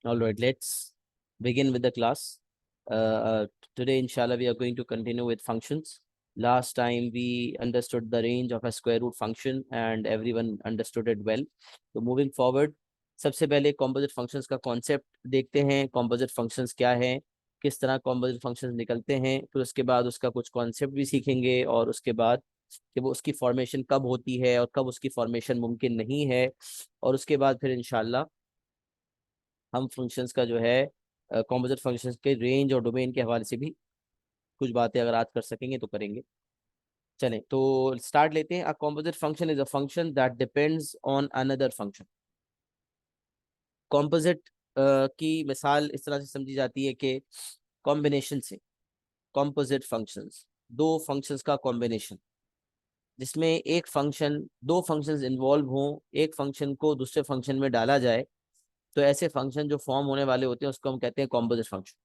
All right, let's begin with the class. Today, inshallah, we are going to continue with functions. Last time we understood the range of a square root function and everyone understood it well. So moving forward, सबसे पहले composite functions का concept देखते हैं. Composite functions क्या है, किस तरह composite functions निकलते हैं, फिर उसके बाद उसका कुछ concept भी सीखेंगे और उसके बाद कि वो उसकी फॉर्मेशन कब होती है और कब उसकी फॉर्मेशन मुमकिन नहीं है, और उसके बाद फिर इंशाल्लाह हम फंक्शंस का जो है कॉम्पोजिट फंक्शंस के रेंज और डोमेन के हवाले से भी कुछ बातें अगर आज कर सकेंगे तो करेंगे. चलें तो स्टार्ट लेते हैं. अ composite function is a function that depends on another function. Composite की मिसाल इस तरह से समझी जाती है कि कॉम्बिनेशन से, कॉम्पोजिट फंक्शंस दो फंक्शंस का कॉम्बिनेशन जिसमें एक फंक्शन, दो फंक्शंस इन्वॉल्व हों, एक फंक्शन को दूसरे फंक्शन में डाला जाए, तो ऐसे फंक्शन जो फॉर्म होने वाले होते हैं उसको हम कहते हैं composite function.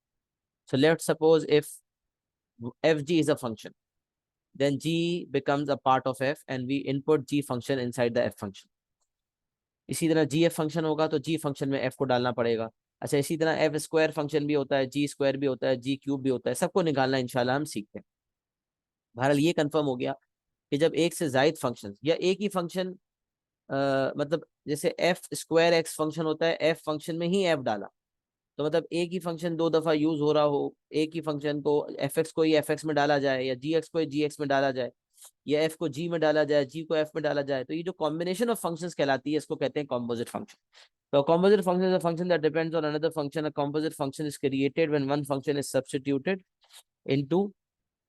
So let's suppose if fg is a function, then g becomes a part of f and we input g function inside the f function. इसी तरह जी एफ फंक्शन होगा तो जी फंक्शन में एफ को डालना पड़ेगा. अच्छा, इसी तरह एफ स्क्वायर फंक्शन भी होता है, जी स्क्वायर भी होता है, जी क्यूब भी होता है. सबको निकालना इंशाल्लाह हम सीखते हैं. बहरहाल ये कंफर्म हो गया कि जब एक से जायद फंक्शन या एक ही फंक्शन, मतलब जैसे एफ स्क्वायर एक्स फंक्शन होता है, एफ फंक्शन में ही एफ डाला, तो मतलब एक ही फंक्शन दो दफा यूज हो रहा हो, एक ही फंक्शन को एफ एक्स को ही एफ एक्स में डाला जाए या जी एक्स को जी एक्स में डाला जाए या एफ को जी में डाला जाए, जी को एफ में डाला जाए, तो ये जो कॉम्बिनेशन ऑफ फंक्शंस कहलाती है इसको कहते हैं कॉम्पोजिट फंक्शन. तो composite function is a function that depends on another function. A composite function is created when one function is substituted into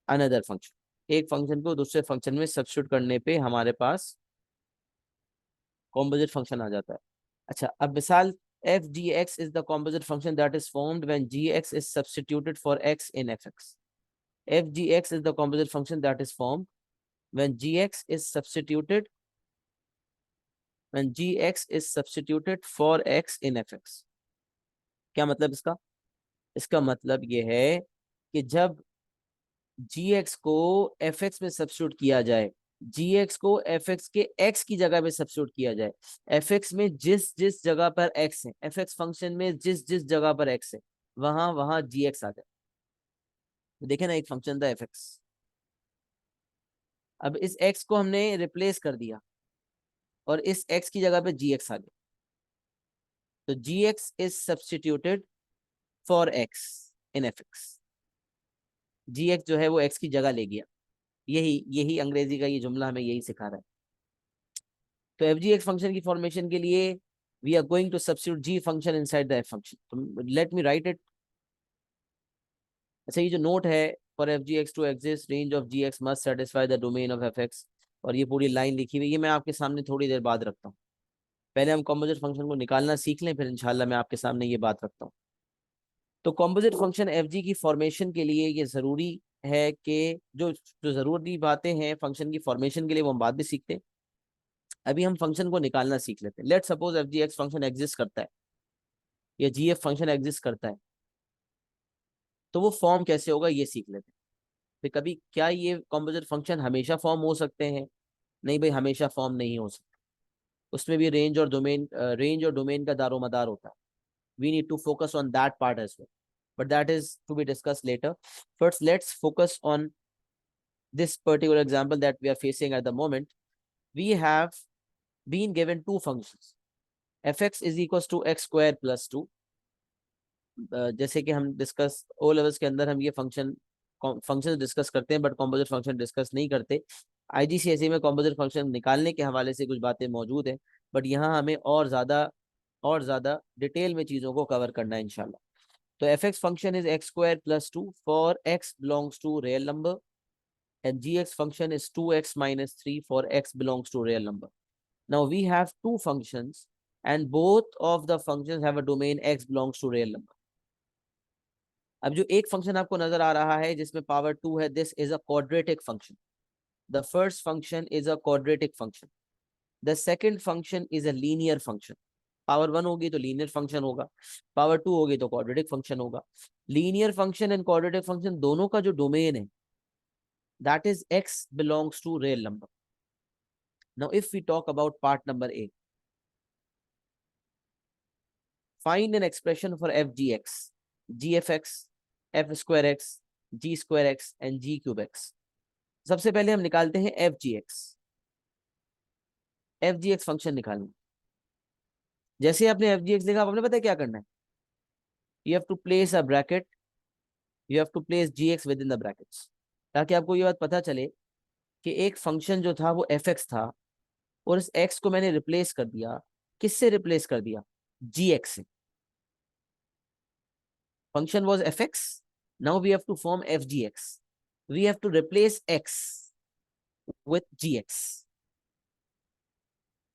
another function. एक फंक्शन को दूसरे फंक्शन में सब्स्टिट्यूट करने पे हमारे पास कॉम्पोजिट फंक्शन आ जाता है. अच्छा, अब मिसाल f gx is the composite function that is formed when gx is substituted for x in fx. f gx is the composite function that is formed when gx is substituted for x in fx. क्या मतलब इसका? इसका मतलब ये है कि जब gx को fx में सब्स्टिट्यूट किया जाए, gx को fx के x की जगह पे सब्स्टिट्यूट किया जाए, fx में जिस जिस जगह पर x है, fx फंक्शन में जिस जिस जगह पर x है, वहां वहां gx आ जाए. देखे ना, एक फंक्शन था fx, अब इस x को हमने रिप्लेस कर दिया और इस x की जगह पे gx आ गया, तो gx is substituted for x in fx. gx जो है वो x की जगह ले गया. यही यही अंग्रेजी का ये जुमला हमें यही सिखा रहा है. तो एफ जी एक्स फंक्शन की फॉर्मेशन के लिए we are going to substitute G function inside the F function. तो लेट मी राइट इट. अच्छा, ये जो नोट है, for F G x to exist range of ji x must satisfy the domain of F X, और ये पूरी line लिखी हुई, ये मैं आपके सामने थोड़ी देर बाद रखता हूँ. पहले हम कॉम्पोजिट फंक्शन को निकालना सीख लें, फिर इंशाल्लाह मैं आपके सामने ये बात रखता हूँ. तो कॉम्पोजिट फंक्शन एफ जी की फॉर्मेशन के लिए ये जरूरी है कि जो जो जरूरी बातें हैं फंक्शन की फॉर्मेशन के लिए वो हम बाद में सीखते हैं. अभी हम फंक्शन को निकालना सीख लेते हैं. Let suppose F G X function exist करता है या जी एफ फंक्शन एग्जिस्ट करता है, तो वो फॉर्म कैसे होगा ये सीख लेते हैं. फिर कभी क्या ये कॉम्पोजिट फंक्शन हमेशा फॉर्म हो सकते हैं? नहीं भाई, हमेशा फॉर्म नहीं हो सकते. उसमें भी रेंज और डोमेन का दारोमदार होता है. We need to focus on that part as well, but that is to be discussed later. First, let's focus on this particular example that we are facing at the moment. We have been given two functions. fx is equals to x square plus 2. जैसे कि हम discuss O levels के अंदर हम ये function discuss करते हैं, but composite function discuss नहीं करते. आईजीसीएसई में कॉम्पोजिट फंक्शन निकालने के हवाले से कुछ बातें मौजूद हैं, बट यहाँ हमें और ज़्यादा डिटेल में चीज़ों को कवर करना है इंशाल्लाह. तो F x function is x square plus 2 for X belongs to real number, and gx function is 2x minus 3 for x belongs to real number. Now we have two functions and both of the functions have a domain x belongs to real number. अब जो एक function आपको नजर आ रहा है जिसमें power 2 है, this is a quadratic function. The first function is a quadratic function. The second function is a linear function. Power 1 होगी तो लीनियर फंक्शन होगा, पावर 2 होगी तो क्वाड्रेटिक फंक्शन होगा. Linear function and quadratic function दोनों का जो डोमेन है, that is x belongs to real number. Now if we talk about part number A, find an expression for F G X, G F x, F square X, G square X and G cube X. सबसे पहले हम निकालते हैं F जी X. F जी X function निकालना। जैसे आपने F G x लिखा, आपने पता है क्या करना है? You have to place a bracket, you have to place G X within the brackets, ताकि आपको ये बात पता चले कि एक फंक्शन जो था वो एफ एक्स था, और इस एक्स को मैंने रिप्लेस कर दिया। किससे रिप्लेस कर दिया? जी एक्स से। Function was F X, now we have to form F ji X, we have to replace X with G x.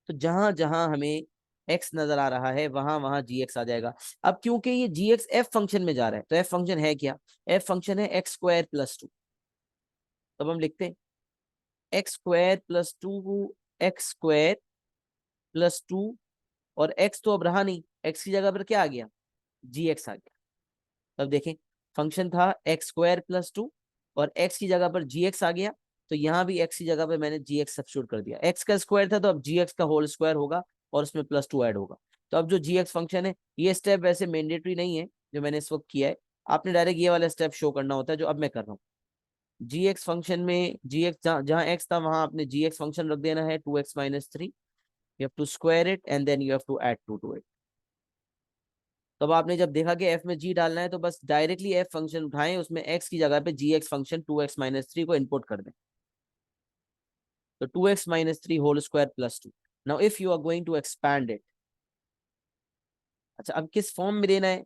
तो जहां जहां हमें x नजर आ रहा है वहां वहां gx आ जाएगा। अब क्योंकि ये gx f फंक्शन में जा रहा है, तो f फंक्शन है क्या? f फंक्शन है एक्स स्क्वायर प्लस टू। तब हम लिखते हैं x square plus to, x square plus to, और x तो अब रहा नहीं, x की जगह पर क्या आ गया? gx आ गया। तब देखें, फंक्शन था एक्स स्क्वायर प्लस टू, और x की जगह पर gx आ गया। तो यहाँ भी x की जगह पर मैंने gx सब्स्टिट्यूट कर दिया। x का स्क्वायर था तो अब gx का होल स्क्वायर होगा, और उसमें प्लस टू ऐड होगा। तो अब जो gx फंक्शन है, ये स्टेप वैसे मैंडेटरी नहीं है जो मैंने इस वक्त किया है, आपने डायरेक्ट ये वाला स्टेप शो करना होता है जो अब मैं कर रहा हूँ। gx फंक्शन में gx जहाँ x था वहां आपने gx फंक्शन रख देना है 2x-3। You have to square it and then you have to add 2 to it. तो अब आपने जब देखा कि f में g डालना है, तो बस डायरेक्टली f फंक्शन उठाएं, उसमें x की जगह पे gx फंक्शन 2x-3 को इनपुट कर दें। तो 2x-3 whole square plus two. Now if you are going to expand it, अच्छा अब किस फॉर्म में देना है?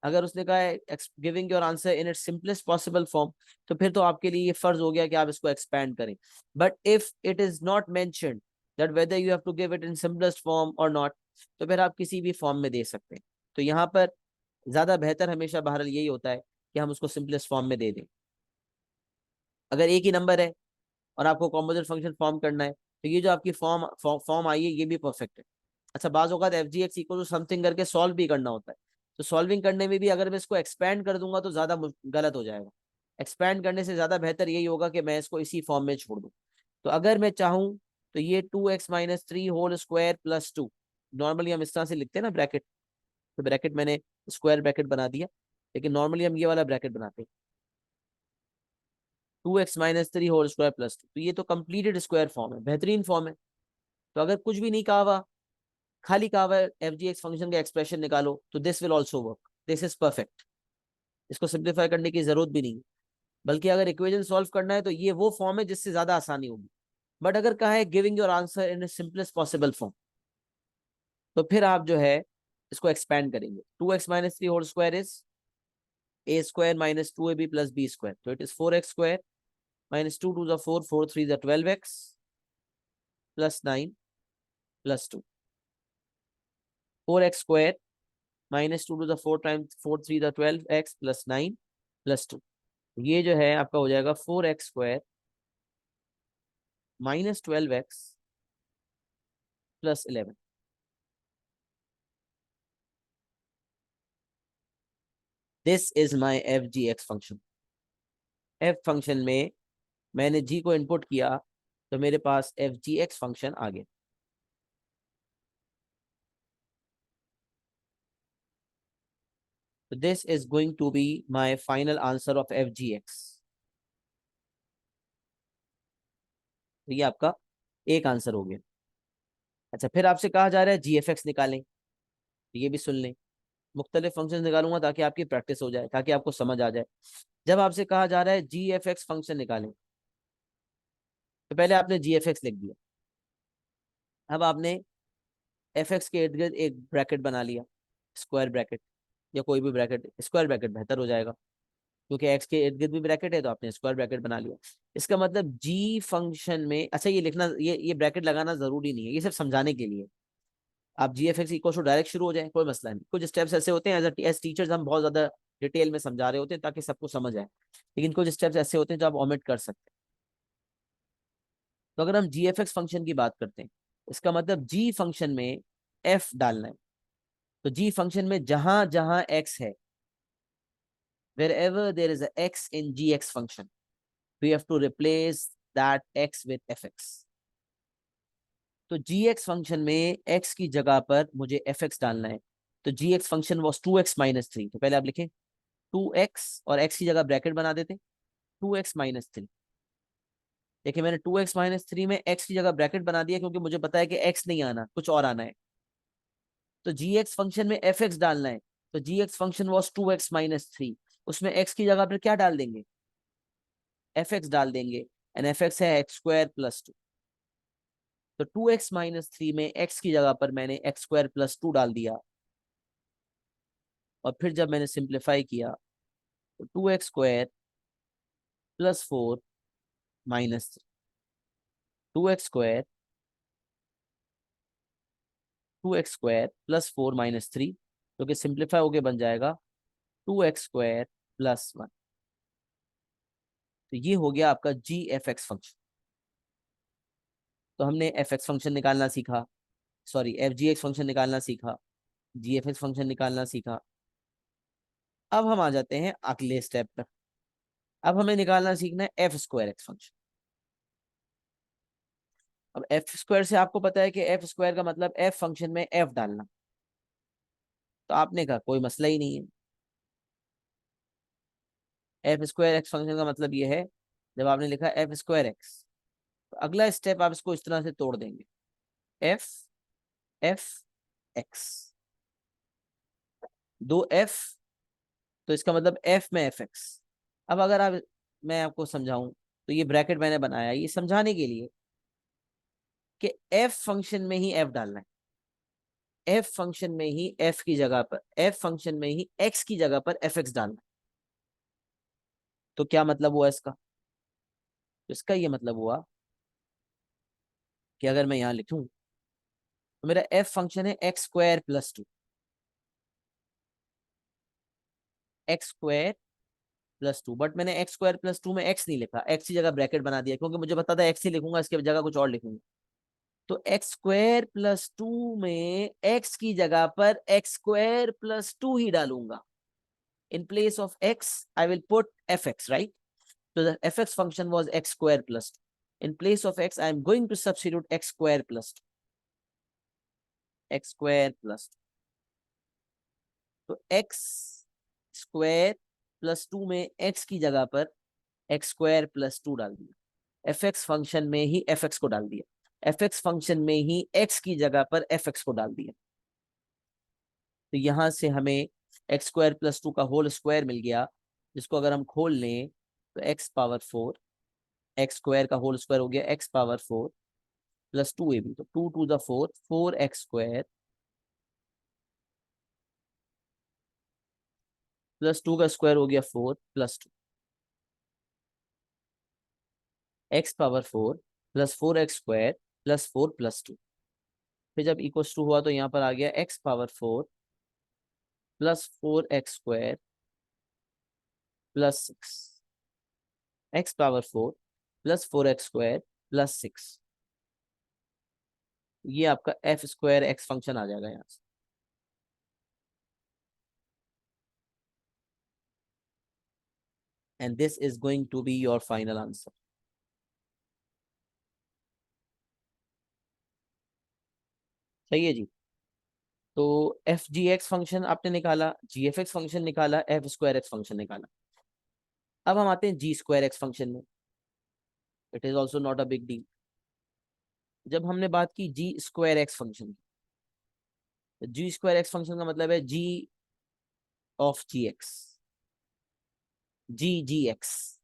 अगर उसने कहा है giving your answer in its simplest possible form, तो फिर तो आपके लिए ये फर्ज हो गया कि आप इसको एक्सपैंड करें। But if it is not mentioned that whether you have to give it in simplest form और नॉट, तो फिर आप किसी भी फॉर्म में दे सकते हैं। तो यहाँ पर ज्यादा बेहतर हमेशा बहरहाल यही होता है कि हम उसको सिंपलेस्ट फॉर्म में दे दें। अगर एक ही नंबर है और आपको कॉम्पोजिट फंक्शन फॉर्म करना है, तो ये जो आपकी फॉर्म आई है ये भी परफेक्ट है। अच्छा, बाज औकात F ji X equal to something करके सॉल्व भी करना होता है। तो सॉल्विंग करने में भी अगर मैं इसको एक्सपैंड कर दूंगा तो ज्यादा गलत हो जाएगा। एक्सपैंड करने से ज्यादा बेहतर यही होगा कि मैं इसको इसी फॉर्म में छोड़ दूं। तो अगर मैं चाहूं तो ये 2x-3 whole square plus two, normally हम इस तरह से लिखते हैं ना ब्रैकेट, तो ब्रैकेट मैंने स्क्वायर ब्रैकेट बना दिया, लेकिन नॉर्मली हम ये वाला ब्रैकेट बनाते हैं 2x-3 whole square plus to. तो ये तो कंप्लीटेड स्क्वायर फॉर्म है, बेहतरीन फॉर्म है। तो अगर कुछ भी नहीं कहा हुआ, खाली कहा हुआ एफ जी एक्स फंक्शन का एक्सप्रेशन निकालो, तो this will also work, this is perfect. इसको सिंप्लीफाई करने की जरूरत भी नहीं है। बल्कि अगर इक्वेशन सॉल्व करना है तो ये वो फॉर्म है जिससे ज्यादा आसानी होगी। बट अगर कहा है giving your answer in simplest possible form, तो फिर आप जो है इसको एक्सपैंड करेंगे। 2x-3 whole square is a square minus 2ab plus b square, तो it is 4x square minus 2 2 4, 4 3 12x plus 9 plus 2। 4x square minus 2 to the 4 times 4 3 12x plus 9 plus 2। ये जो है आपका हो जाएगा 4x square minus 12x plus 11। This is my F ji X function. F function में मैंने G को input किया, तो मेरे पास एफ जी एक्स फंक्शन आ गया। तो this is going to be my final answer of F G x. तो ये आपका एक आंसर हो गया। अच्छा, फिर आपसे कहा जा रहा है जी एफ एक्स निकालें, तो ये भी सुन लें। मुख्तलिफ फंक्शन निकालूंगा ताकि आपकी प्रैक्टिस हो जाए, ताकि आपको समझ आ जाए। जब आपसे कहा जा रहा है जी एफ एक्स फंक्शन निकालें, तो पहले आपने जी एफ एक्स लिख दिया। अब आपने एफ एक्स के इर्द गिर्द एक ब्रैकेट बना लिया, स्क्वायर ब्रैकेट, या कोई भी ब्रैकेट, स्क्वायर ब्रैकेट बेहतर हो जाएगा क्योंकि एक्स के इर्द गिर्द भी ब्रैकेट है, तो आपने स्क्वायर ब्रैकेट बना लिया। इसका मतलब जी फंक्शन में, अच्छा ये लिखना, ये ब्रैकेट लगाना जरूरी नहीं है, ये सिर्फ समझाने के लिए। आप g F x equal to direct शुरू हो जाए, कोई मसला नहीं। कुछ स्टेप्स ऐसे होते हैं एज टीचर्स हम बहुत ज्यादा डिटेल में समझा रहे होते हैं ताकि सबको समझ आए, लेकिन कुछ स्टेप्स ऐसे होते हैं जो आप ओमिट कर सकते हैं। तो अगर हम जी एफ एक्स फंक्शन की बात करते हैं, इसका मतलब जी फंक्शन में एफ डालना है। तो जी फंक्शन में जहां जहां एक्स है, wherever there is a x in gx function, we have to replace that x with fx। तो gx फंक्शन में x की जगह पर मुझे fx डालना है। तो G X function was 2x-3। तो पहले आप लिखें 2x और x की जगह ब्रैकेट बना देते 2x-3। देखिए मैंने 2x-3 में x की जगह ब्रैकेट बना दिया क्योंकि मुझे पता है कि x नहीं आना, कुछ और आना है। तो जी एक्स फंक्शन में एफ एक्स डालना है। तो G X function was 2x-3, उसमें x की जगह पर क्या डाल देंगे, एफ एक्स डाल देंगे। एंड एफ एक्स है x² + 2। तो 2x-3 में x की जगह पर मैंने x² + 2 डाल दिया। और फिर जब मैंने सिंप्लीफाई किया तो 2x² + 4 - 3, 2x² 2x² + 4 - 3, जो कि सिंप्लीफाई होके बन जाएगा 2x² + 1। तो ये हो गया आपका जी एफ एक्स फंक्शन। तो हमने एफ एक्स फंक्शन निकालना सीखा, sorry F G X function निकालना सीखा, जी एफ एक्स फंक्शन निकालना सीखा। अब हम आ जाते हैं अगले स्टेप पर। अब हमें निकालना सीखना है f² एक्स फंक्शन। अब f² से आपको पता है कि f² का मतलब f फंक्शन में f डालना। तो आपने कहा कोई मसला ही नहीं है, f² एक्स फंक्शन का मतलब ये है, जब आपने लिखा f² एक्स, तो अगला स्टेप आप इसको इस तरह से तोड़ देंगे, f f x, दो f, तो इसका मतलब f में f x। अब अगर आप, मैं आपको समझाऊं तो ये ब्रैकेट मैंने बनाया ये समझाने के लिए कि f फंक्शन में ही f डालना है, f फंक्शन में ही f की जगह पर, f फंक्शन में ही x की जगह पर f x डालना है। तो क्या मतलब हुआ इसका, तो इसका ये मतलब हुआ कि अगर मैं यहां लिखूं तो मेरा f फंक्शन है x² + 2, x² + 2, बट मैंने x² + 2 में x नहीं लिखा, x की जगह ब्रैकेट बना दिया क्योंकि मुझे पता था x ही लिखूंगा, इसके जगह कुछ और लिखूंगा। तो x² + 2 में x की जगह पर x² + 2 ही डालूंगा। In place of x I will put fx, right? So the fx function was x² + 2. In place of x I am going to substitute x² + 2, x² + 2। तो x² + 2 में x की जगह पर x² + 2 डाल दिया, fx फंक्शन में ही fx को डाल दिया, fx फंक्शन में ही x की जगह पर fx को डाल दिया। तो यहां से हमें x² + 2 का होल स्क्वायर मिल गया, जिसको अगर हम खोल लें तो x⁴, x² का होल स्क्वायर हो गया x⁴ + 2ab, तो 2 × 4 4x² + 2 का स्क्वायर हो गया 4 + 2, x⁴ + 4x² + 4 + 2। फिर जब इक्वल्स टू हुआ तो यहाँ पर आ गया x⁴ + 4x² + 6, x⁴ + 4x² + 6। ये आपका f² एक्स फंक्शन आ जाएगा यहाँ से। And this is going to be your final answer. सही है जी। तो एफ जी एक्स फंक्शन आपने निकाला, जी एफ एक्स फंक्शन निकाला, f² एक्स फंक्शन निकाला। अब हम आते हैं g² एक्स फंक्शन में। It is also not a big deal. जब हमने बात की g² एक्स फंक्शन की, तो g² एक्स फंक्शन का मतलब है g of ji X, G X.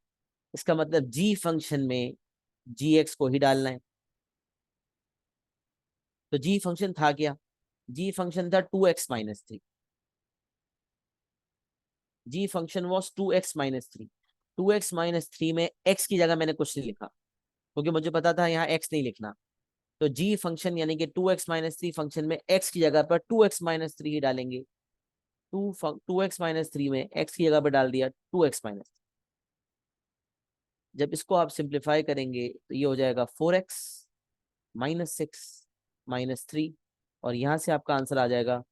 इसका मतलब g फंक्शन में जी एक्स को ही डालना है। तो g फंक्शन था क्या, g फंक्शन था 2x-3, ji function was 2x-3। 2x-3 में x की जगह मैंने कुछ नहीं लिखा क्योंकि मुझे पता था यहाँ x नहीं लिखना। तो जी फंक्शन यानी कि 2x-3 फंक्शन में x की जगह पर 2x-3 ही डालेंगे। 2x-3 में x की जगह पर डाल दिया 2x-3। जब इसको आप सिंप्लीफाई करेंगे तो ये हो जाएगा 4x-6 - 3, और यहाँ से आपका आंसर आ जाएगा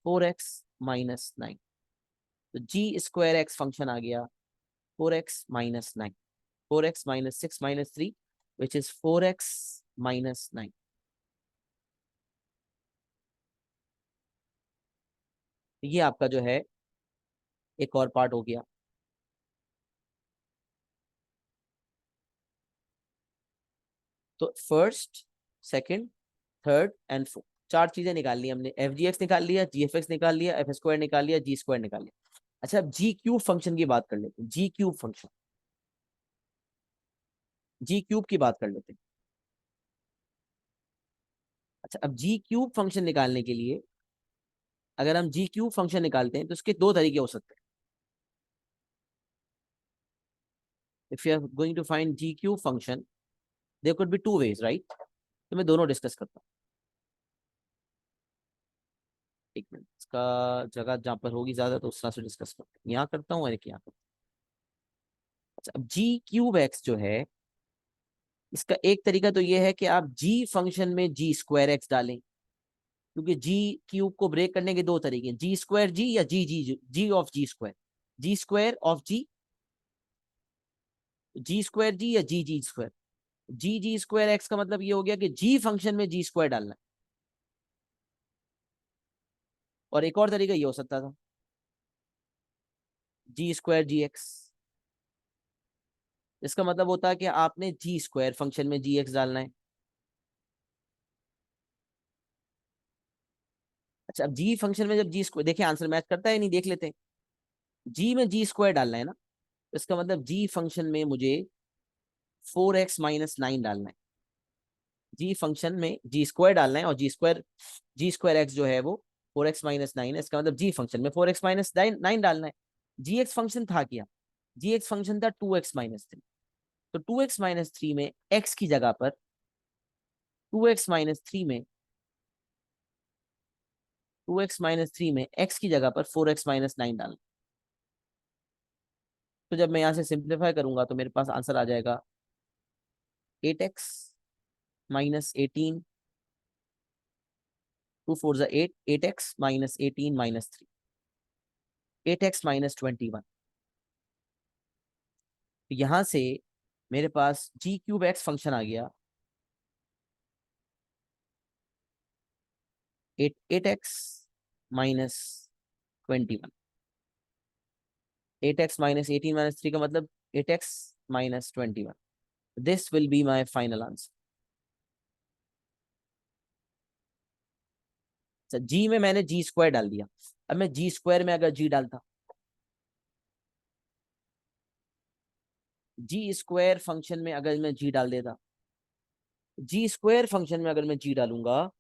4x-9। तो g² एक्स फंक्शन आ गया 4x-9, 4x-6 - 3, which is 4x-9। ये आपका जो है एक और पार्ट हो गया। तो first, second, third and fourth, चार चीजें निकाल ली हमने। एफ जी एक्स निकाल लिया, जी एफ एक्स निकाल लिया, एफ स्क्वायर निकाल लिया, जी स्क्वायर निकाल लिया। अच्छा, अब जी क्यूब फंक्शन की बात कर लेते हैं। जी क्यूब फंक्शन, जी क्यूब की बात कर लेते हैं। अच्छा, अब जी क्यूब फंक्शन निकालने के लिए अगर हम जी क्यूब फंक्शन निकालते हैं तो उसके दो तरीके हो सकते हैं। If you are going to find G cube function, there could be two ways, right? तो मैं दोनों डिस्कस करता हूँ। एक मिनट, इसका जगह जहाँ पर होगी ज्यादा तो उस तरह से डिस्कस करते हैं। यहाँ करता हूँ और एक यहाँ करता हूँ। अच्छा, अब जी क्यूब एक्स जो है, इसका एक तरीका तो ये है कि आप जी फंक्शन में जी स्क्वायर एक्स डालें, क्योंकि जी क्यूब को ब्रेक करने के दो तरीके हैं, जी स्क्वायर जी या g g g of g square, g square of g, g square g या g g square. G g square x का मतलब ये हो गया कि जी फंक्शन में जी स्क्वायर डालना है। और एक और तरीका ये हो सकता था, जी स्क्वायर जी एक्स। इसका मतलब होता है कि आपने जी स्क्वायर फंक्शन में जी एक्स डालना है। अच्छा, अब जी फंक्शन में जब जी स्क्वायर, देखिए आंसर मैच करता है नहीं, देख लेते हैं। जी में जी स्क्वायर डालना है ना, तो इसका मतलब जी फंक्शन में मुझे 4x - 9 डालना है। जी फंक्शन में जी स्क्वायर डालना है, और जी स्क्वायर एक्स जो है वो 4x - 9 है। इसका मतलब जी फंक्शन में 4x - 9 डालना है। जी एक्स फंक्शन था क्या? जी एक्स फंक्शन था 2x - 3। तो 2x - 3 में एक्स की जगह पर, 2x - 3 में 2x - 3 में एक्स की जगह पर 4x - 9 डालना। तो जब मैं यहाँ से सिंप्लीफाई करूंगा तो मेरे पास आंसर आ जाएगा 8x - 18, 2 4 8, 8x - 18 - 3, 8x - 21। तो यहाँ से मेरे पास जी क्यूब एक्स फंक्शन आ गया, 8x - 21। 8x - 18 - 3 का मतलब 8x - 21। This will be my final answer. अच्छा, जी में मैंने जी स्क्वायर डाल दिया। अब मैं जी स्क्वायर में अगर जी डालता, जी स्क्वायर फंक्शन में अगर मैं जी डाल देता, जी स्क्वायर फंक्शन में अगर मैं जी डालूंगा,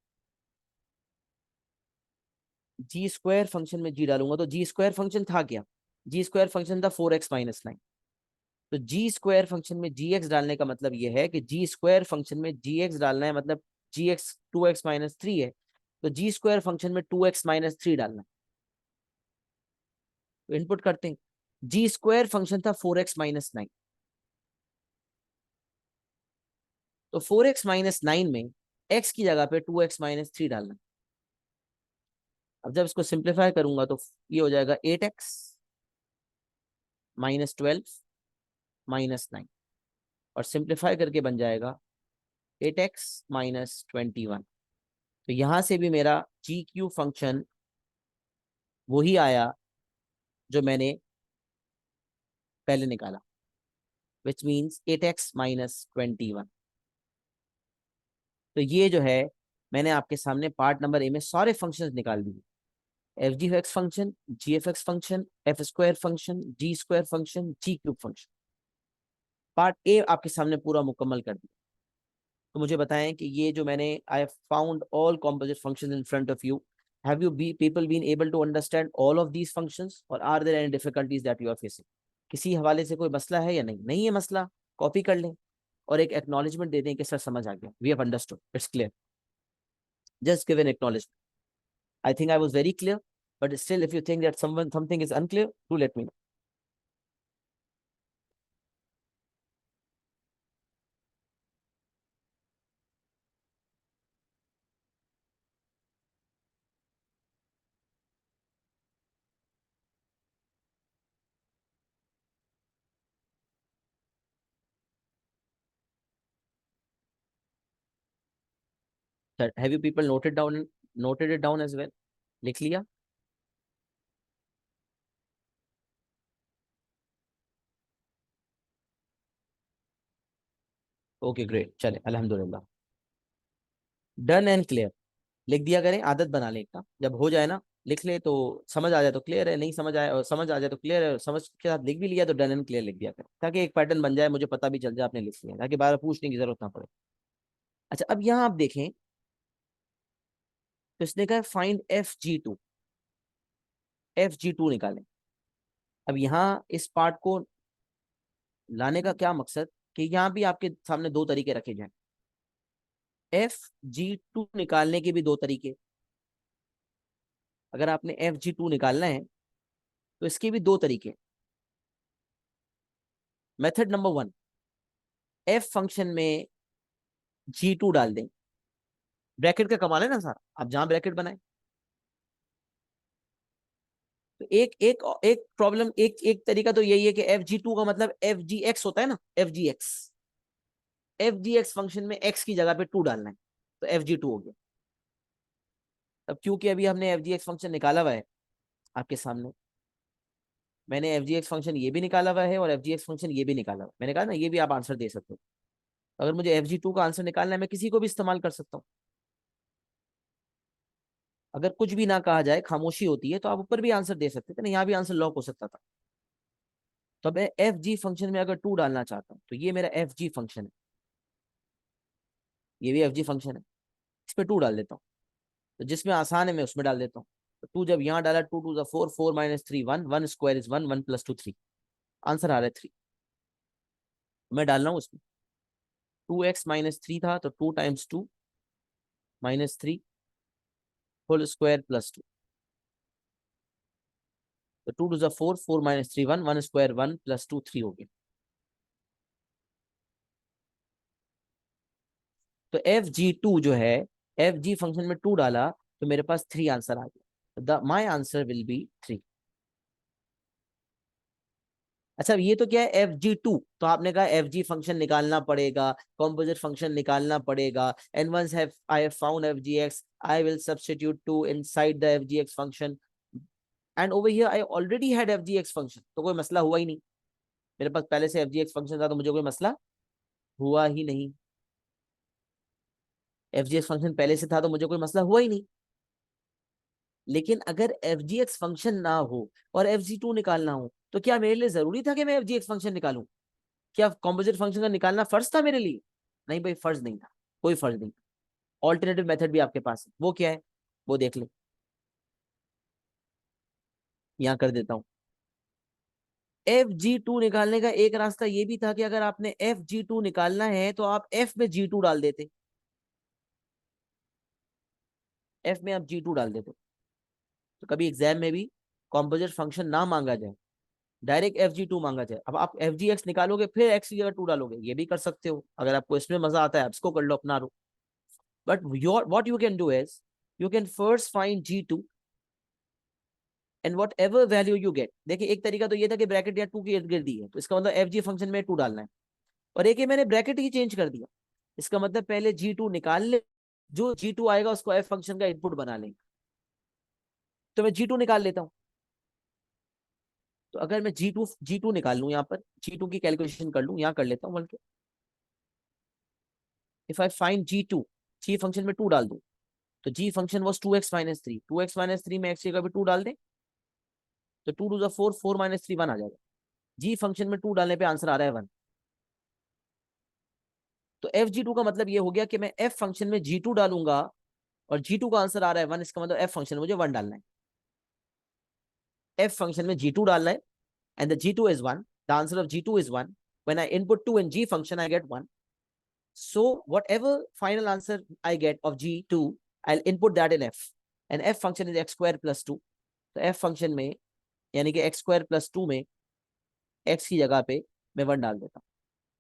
जी स्क्वायर फंक्शन में जी डालूंगा तो जी स्क्वायर फंक्शन था क्या? जी स्क्वायर फंक्शन था 4x - 9। तो जी स्क्वायर फंक्शन में जी एक्स डालने का मतलब ये है कि जी स्क्वायर फंक्शन में जी एक्स डालना है, मतलब जी एक्स 2x - 3 है, तो जी स्क्वायर फंक्शन में 2x - 3 डालना है। तो इनपुट करते हैं, जी स्क्वायर फंक्शन था 4x - 9, तो 4x - 9 में एक्स की जगह पे 2x - 3 डालना है। अब जब इसको सिंप्लीफाई करूंगा तो ये हो जाएगा 8x - 12 - 9, और सिंप्लीफाई करके बन जाएगा 8x - 21। तो यहां से भी मेरा जी क्यू फंक्शन वही आया जो मैंने पहले निकाला, विच मीन्स 8x - 21। तो ये जो है, मैंने आपके सामने पार्ट नंबर ए में सारे फंक्शंस निकाल दिए। F ji X function, G F x function, F square function, G square function, G cube function, part A आपके सामने पूरा मुकम्मल कर दिया। तो मुझे बताएं कि ये जो मैंने, I found all composite functions in front of you, have you be people been able to understand all of these functions, और are there any difficulties that you are facing? किसी हवाले से कोई मसला है या नहीं? नहीं है मसला, कॉपी कर लें और एक एक्नॉलेजमेंट दे दें कि सर समझ आ गया, we have understood, it's clear. Just give an acknowledgement. I think I was very clear, but still if you think that something is unclear, do let me know. That have you people noted it down as well? लिख लिया? Okay great, चले अल्हम्दुलिल्लाह। Done and clear लिख दिया करें, आदत बना लें एक ना, जब हो जाए ना लिख ले, तो समझ आ जाए तो क्लियर है, नहीं समझ आए और समझ आ जाए तो क्लियर है, समझ के साथ लिख भी लिया तो डन एंड क्लियर लिख दिया करें, ताकि एक पैटर्न बन जाए, मुझे पता भी चल जाए आपने लिख लिया, ताकि बार बार पूछने की जरूरत ना पड़े। अच्छा, अब यहाँ आप देखें तो इसने कहा फाइंड FG2, FG2 निकालें। अब यहाँ इस पार्ट को लाने का क्या मकसद, कि यहाँ भी आपके सामने दो तरीके रखे जाए। FG2 निकालने के भी दो तरीके, अगर आपने FG2 निकालना है तो इसके भी दो तरीके। मेथड नंबर 1, F फंक्शन में G2 डाल दें, ब्रैकेट का कमाल है ना सर, आप जहां ब्रैकेट बनाए। तो एक एक एक प्रॉब्लम, एक एक तरीका तो यही है कि FG2 का मतलब FGX होता है ना, FGX फंक्शन में x की जगह पे 2 डालना है, तो FG2 हो गया। अब क्योंकि अभी हमने FGX फंक्शन निकाला हुआ है आपके सामने, मैंने FGX फंक्शन ये भी निकाला हुआ है और FGX फंक्शन ये भी निकाला हुआ है, मैंने कहा ना ये भी आप आंसर दे सकते हो। अगर मुझे FG2 का आंसर निकालना है, मैं किसी को भी इस्तेमाल कर सकता हूँ। अगर कुछ भी ना कहा जाए, खामोशी होती है, तो आप ऊपर भी आंसर दे सकते थे ना, यहाँ भी आंसर लॉक हो सकता था। तो मैं FG फंक्शन में अगर 2 डालना चाहता हूँ तो ये मेरा FG फंक्शन है, ये भी FG फंक्शन है, इस पे 2 डाल देता हूँ, तो जिसमें आसान है मैं उसमें डाल देता हूँ। तो 2 जब यहाँ डाला, 2 2 4, 4 - 3 1, 1 स्क्वायर इज 1, 1 + 2 3, आंसर आ रहा है 3। मैं डाल रहा हूँ उसमें 2x - 3 था, तो 2 × 2 - 3 होल स्क्वायर +2, तो 2 2 4, 4 - 3 1, 1 स्क्वायर 1 + 2 3 हो गया। तो FG2 जो है, FG फंक्शन में 2 डाला तो मेरे पास 3 आंसर आ गया, माई आंसर विल बी 3। अच्छा, ये तो क्या है FG2, तो आपने कहा FG फंक्शन निकालना पड़ेगा, कॉम्पोजिट फंक्शन निकालना पड़ेगा, and once have I have found FGX I will substitute 2 inside the FGX function, and over here I already had FGX function, तो कोई मसला हुआ ही नहीं, मेरे पास पहले से FGX फंक्शन था, तो मुझे कोई मसला हुआ ही नहीं। FGX फंक्शन पहले से था तो मुझे कोई मसला हुआ ही नहीं। लेकिन अगर FGX फंक्शन ना हो और FG2 निकालना हो, तो क्या मेरे लिए जरूरी था कि मैं FGX फंक्शन निकालूं? क्या कॉम्पोजिट फंक्शन का निकालना फर्ज था मेरे लिए? नहीं भाई, फर्ज नहीं था, कोई फर्ज नहीं। ऑल्टरनेटिव मेथड भी आपके पास है, वो क्या है वो देख ले, यहाँ कर देता हूँ। FG2 निकालने का एक रास्ता ये भी था कि अगर आपने FG2 निकालना है तो आप F में G2 डाल देते, F में आप G2 डाल देते, तो कभी एग्जाम में भी कॉम्पोजिट फंक्शन ना मांगा जाए, डायरेक्ट FG2 मांगा जाए। अब आप FGX निकालोगे फिर x की जगह 2 डालोगे, ये भी कर सकते हो, अगर आपको इसमें मजा आता है आप इसको कर लो, अपना लो। But your what you can do is, you can first find G2 and whatever value you get. देखिए, एक तरीका तो ये था कि ब्रैकेट या 2 की इर्द गिर्द दी है, तो इसका मतलब FG फंक्शन में 2 डालना है, और एक ही मैंने ब्रैकेट ही चेंज कर दिया, इसका मतलब पहले G2 निकाल ले, जो G2 आएगा उसको F फंक्शन का इनपुट बना लेंगे। तो मैं G2 निकाल लेता हूँ, तो अगर मैं G2 निकाल लूँ, यहाँ पर G2 की कैलकुलेशन कर लूँ, यहाँ कर लेता हूँ बल्कि, if I find G2, G function में 2 डाल दूं, तो G function was 2x - 3, 2x - 3 में x की जगह पे 2 डाल दें, तो 2 2 4, 4 - 3 1 आ जाएगा। G फंक्शन में 2 डालने पे आंसर आ रहा है 1। तो FG2 का मतलब ये हो गया कि मैं F फंक्शन में G2 डालूंगा और G2 का आंसर आ रहा है 1, इसका मतलब F फंक्शन में मुझे 1 डालना है, F फंक्शन में G2 डालना है, and the G2 is 1, the answer of G2 is 1, when I input 2 in G function I get 1, so whatever final answer I get of G2 I'll input that in F, and F function is x square plus 2, तो F function में यानी कि x square plus 2 में x की जगह पे मैं 1 डाल देता हूँ।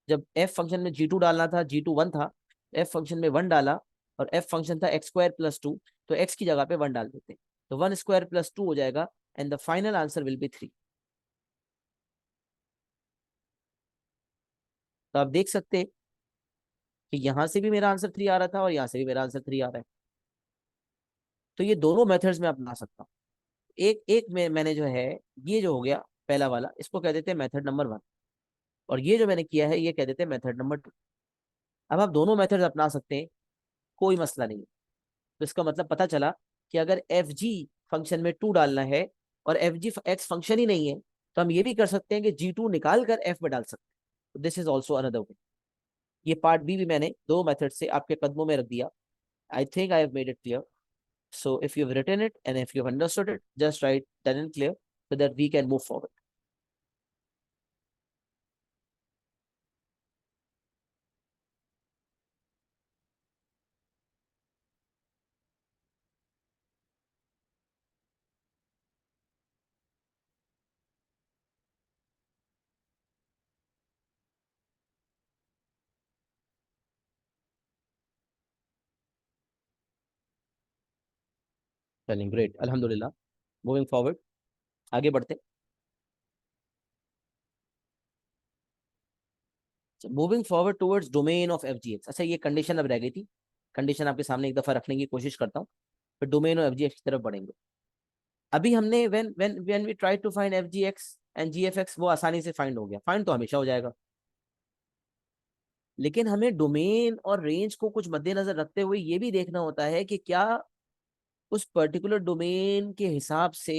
जब F फंक्शन में G2 डालना था, G2 1 था, F फंक्शन में 1 डाला, और F फंक्शन था x स्क्वायर प्लस 2, तो x की जगह पे 1 डाल देते हैं, तो 1 स्क्वायर प्लस 2 हो जाएगा, and the final answer will B 3। तो आप देख सकते हैं कि यहां से भी मेरा आंसर 3 आ रहा था और यहाँ से भी मेरा आंसर 3 आ रहा है। तो ये दोनों मेथड्स में अपना सकता हूँ। एक एक में मैंने जो है, ये जो हो गया पहला वाला, इसको कह देते हैं मेथड नंबर 1, और ये जो मैंने किया है ये कह देते हैं मेथड नंबर 2। अब आप दोनों मेथड्स अपना सकते हैं, कोई मसला नहीं है। तो इसका मतलब पता चला कि अगर एफ जी फंक्शन में 2 डालना है और एफ जी एक्स फंक्शन ही नहीं है, तो हम ये भी कर सकते हैं कि G2 निकाल कर एफ में डाल सकते हैं। This is also another way. ये पार्ट बी भी मैंने दो मेथड से आपके कदमों में रख दिया। I think I have made it clear. So if you have written it and if you have understood it, just write done and clear so that we can move forward. चलिए great, अल्हम्दुलिल्लाह। Moving forward, आगे बढ़ते। Moving forward towards domain of F G X. अच्छा, ये condition अब रह गई थी, कंडीशन आपके सामने एक दफा रखने की कोशिश करता हूँ, फिर domain of F G X की तरफ बढ़ेंगे। अभी हमने when when when we try to find F ji x and G F X, वो आसानी से फाइंड हो गया, फाइंड तो हमेशा हो जाएगा। लेकिन हमें डोमेन और रेंज को कुछ मद्देनजर रखते हुए ये भी देखना होता है कि क्या उस पर्टिकुलर डोमेन के हिसाब से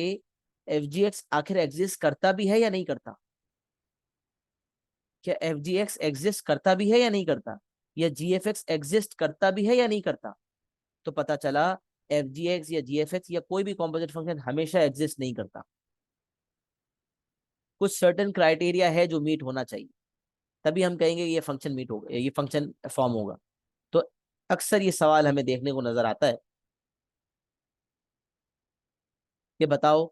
एफ जी एक्स आखिर एग्जिस्ट करता भी है या नहीं करता। क्या एफ जी एक्स एग्जिस्ट करता भी है या नहीं करता, या जी एफ एक्स एग्जिस्ट करता भी है या नहीं करता। तो पता चला एफ जी एक्स या जी एफ एक्स या कोई भी कॉम्पोजिट फंक्शन हमेशा एग्जिस्ट नहीं करता। कुछ सर्टेन क्राइटेरिया है जो मीट होना चाहिए, तभी हम कहेंगे ये फंक्शन मीट होगा, ये फंक्शन फॉर्म होगा। तो अक्सर ये सवाल हमें देखने को नजर आता है कि बताओ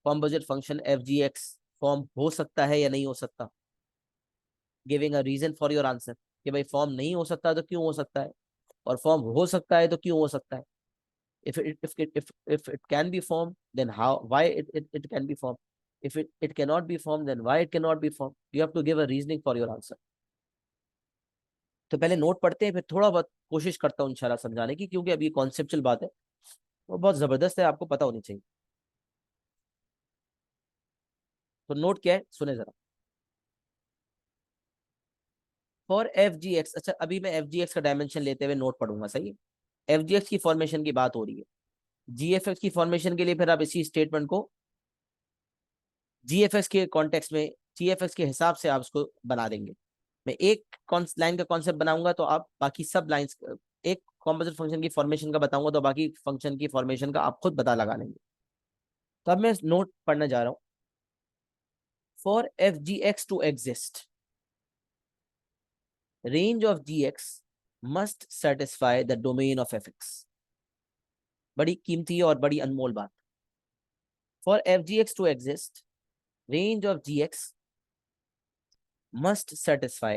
कॉम्पोजिट फंक्शन एफ जी एक्स फॉर्म हो सकता है या नहीं हो सकता, giving a reason for your answer कि भाई फॉर्म नहीं हो सकता तो क्यों हो सकता है, और फॉर्म हो सकता है तो क्यों हो सकता है। If it can be formed, then how, why it can be formed. If it cannot be formed, then why it cannot be formed. You have to give a reasoning for your answer. तो पहले note पढ़ते हैं, फिर थोड़ा बहुत कोशिश करता हूँ इंशाल्लाह समझाने की, क्योंकि अभी कॉन्सेप्चुअल बात है, वो बहुत जबरदस्त है, आपको पता होनी चाहिए। तो नोट क्या है, सुने जरा। फॉर एफ जी एक्स, अच्छा अभी मैं एफ जी एक्स का डायमेंशन लेते हुए नोट पढ़ूंगा, सही है। एफ जी एक्स की फॉर्मेशन की बात हो रही है, जी एफ एक्स की फॉर्मेशन के लिए फिर आप इसी स्टेटमेंट को जी एफ एक्स के कॉन्टेक्स्ट में, जी एफ एक्स के हिसाब से आप उसको बना देंगे। मैं एक लाइन का कॉन्सेप्ट बनाऊंगा तो आप बाकी सब लाइंस, एक कॉम्पोजिट फंक्शन की फॉर्मेशन का बताऊंगा तो बाकी फंक्शन की फॉर्मेशन का आप खुद पता लगा लेंगे। तो अब मैं नोट पढ़ने जा रहा हूं। For F G x to exist, range of ji x must satisfy the domain of F X. बड़ी कीमती और बड़ी अनमोल बात। For F G x to exist, range of ji X must satisfy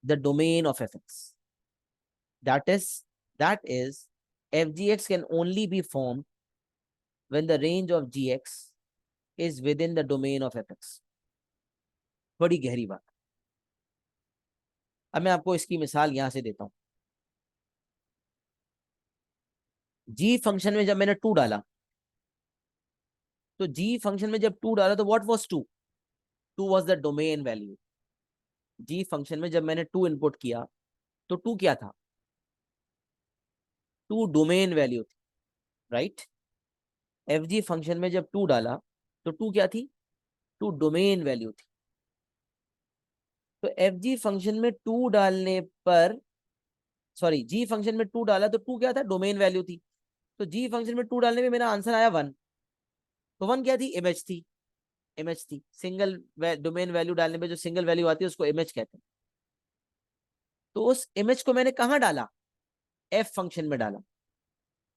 the domain of fx. That is fgx can only be formed when the range of gx is within the domain of fx. बड़ी गहरी बात। अब मैं आपको इसकी मिसाल यहां से देता हूं। जी फंक्शन में जब मैंने 2 डाला, तो जी फंक्शन में जब 2 डाला तो what was 2, 2 was the domain value. G function में जब मैंने 2 इनपुट किया तो 2 क्या था, 2 डोमेन वैल्यू थी, राइट। एफ जी फंक्शन में जब 2 डाला तो 2 क्या थी, 2 डोमेन वैल्यू थी। तो एफ जी फंक्शन में 2 डालने पर, सॉरी जी फंक्शन में 2 डाला तो 2 क्या था, डोमेन वैल्यू थी। तो जी फंक्शन में 2 डालने में मेरा आंसर आया 1। तो 1 क्या थी, इमेज थी। इमेज थी, सिंगल डोमेन वैल्यू डालने पे जो सिंगल वैल्यू आती है उसको इमेज कहते हैं। तो उस इमेज को मैंने कहाँ डाला, एफ फंक्शन में डाला।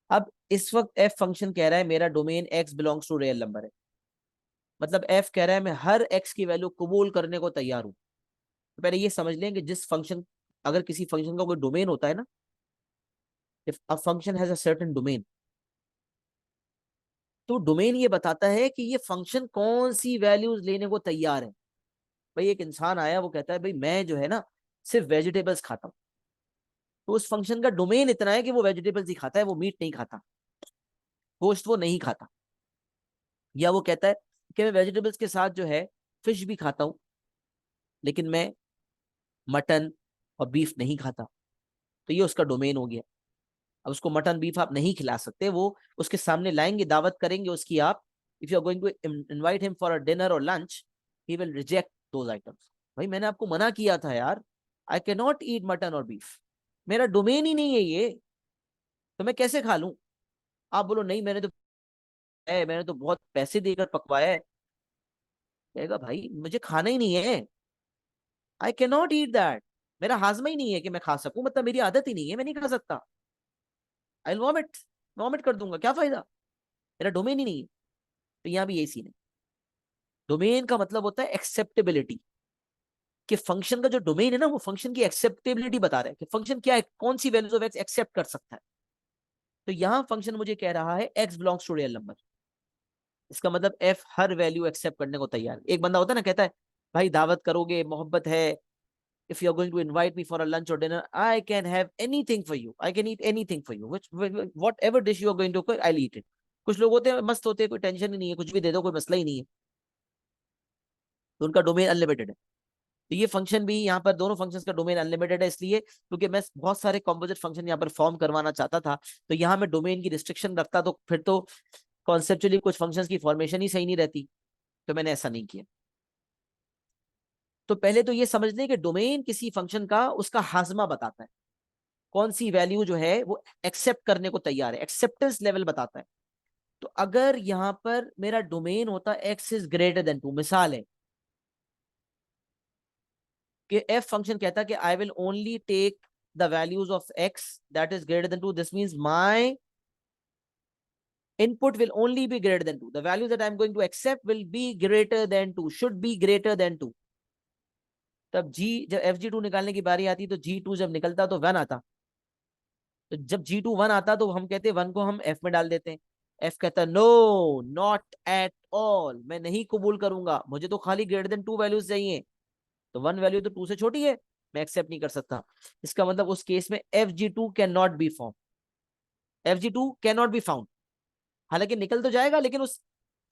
अब इस वक्त एफ फंक्शन कह रहा है मेरा domain X belongs to real number है, मतलब एफ कह रहा है मैं हर एक्स की वैल्यू कबूल करने को तैयार हूं। तो पहले ये समझ लें कि जिस फंक्शन, अगर किसी फंक्शन का कोई डोमेन होता है ना, if a function has a certain domain, तो डोमेन ये बताता है कि ये फंक्शन कौन सी वैल्यूज लेने को तैयार है। भाई एक इंसान आया, वो कहता है भाई मैं जो है ना सिर्फ वेजिटेबल्स खाता हूँ, तो उस फंक्शन का डोमेन इतना है कि वो वेजिटेबल्स ही खाता है, वो मीट नहीं खाता, गोश्त वो नहीं खाता। या वो कहता है कि मैं वेजिटेबल्स के साथ जो है फिश भी खाता हूँ, लेकिन मैं मटन और बीफ नहीं खाता, तो ये उसका डोमेन हो गया। अब उसको मटन बीफ आप नहीं खिला सकते, वो उसके सामने लाएंगे, दावत करेंगे उसकी आप, if you are going to invite him for a dinner और lunch, he will reject those items. भाई मैंने आपको मना किया था यार, I can not eat mutton और बीफ, मेरा डोमेन ही नहीं है ये, तो मैं कैसे खा लूं? आप बोलो नहीं मैंने तो बहुत पैसे देकर पकवाया है, कहेगा भाई मुझे खाना ही नहीं है, आई कैन नॉट ईट दैट, मेरा हाजमा ही नहीं है कि मैं खा सकूं, मतलब मेरी आदत ही नहीं है, मैं नहीं खा सकता, आई वॉमिट, वॉमिट कर दूंगा, क्या फायदा, मेरा डोमेन ही नहीं है। तो यहाँ भी यही सीन है। डोमेन का मतलब होता है एक्सेप्टेबिलिटी, कि फंक्शन का जो डोमेन है ना, वो फंक्शन की एक्सेप्टेबिलिटी बता रहा है कि फंक्शन क्या है, कौन सी वैल्यूज ऑफ एक्स एक्सेप्ट कर सकता है। तो यहाँ फंक्शन मुझे कह रहा है X belongs to real number, इसका मतलब एफ हर वैल्यू एक्सेप्ट करने को तैयार है। एक बंदा होता है ना, कहता है भाई दावत करोगे, मोहब्बत है, if you are going to invite me for a lunch or dinner, I can have anything for you, I can eat anything for you, whatever dish you are going to cook, I'll eat it। कुछ लोग होते हैं मस्त होते हैं, कोई tension ही नहीं है, कुछ भी दे दो कोई मसला ही नहीं है, तो उनका डोमेन अनलिमिटेड है। तो ये फंक्शन भी यहाँ पर, दोनों फंक्शंस का डोमेन अनलिमिटेड है, इसलिए क्योंकि मैं बहुत सारे कॉम्पोजिट फंक्शन यहाँ पर फॉर्म करवाना चाहता था, तो यहाँ मैं डोमेन की रिस्ट्रिक्शन रखता, तो फिर तो कॉन्सेप्चुअली कुछ फंक्शंस की फॉर्मेशन ही सही नहीं रहती, तो मैंने ऐसा नहीं किया। तो पहले तो ये समझ लें कि डोमेन किसी फंक्शन का उसका हाजमा बताता है, कौन सी वैल्यू जो है वो एक्सेप्ट करने को तैयार है, एक्सेप्टेंस लेवल बताता है। तो अगर यहां पर मेरा डोमेन होता एक्स इज ग्रेटर देन 2, मिसाल है कि एफ फंक्शन कहता है कि I will only take the values of X that is greater than 2, this means my input will only be greater than 2, the value that I'm going to accept will be greater than 2, should be greater than 2। तब जी जब F G to निकालने की बारी आती तो जी to जब निकलता तो 1 आता, तो जब जी टू 1 आता तो हम कहते 1 को हम एफ में डाल देते हैं। एफ कहता नो, नॉट एट ऑल, मैं नहीं कबूल करूंगा, मुझे तो खाली ग्रेटर देन 2 वैल्यूज चाहिए, तो 1 वैल्यू तो 2 से छोटी है, मैं एक्सेप्ट नहीं कर सकता। इसका मतलब उस केस में F G two can not be form, F G two can not be found, हालांकि निकल तो जाएगा लेकिन उस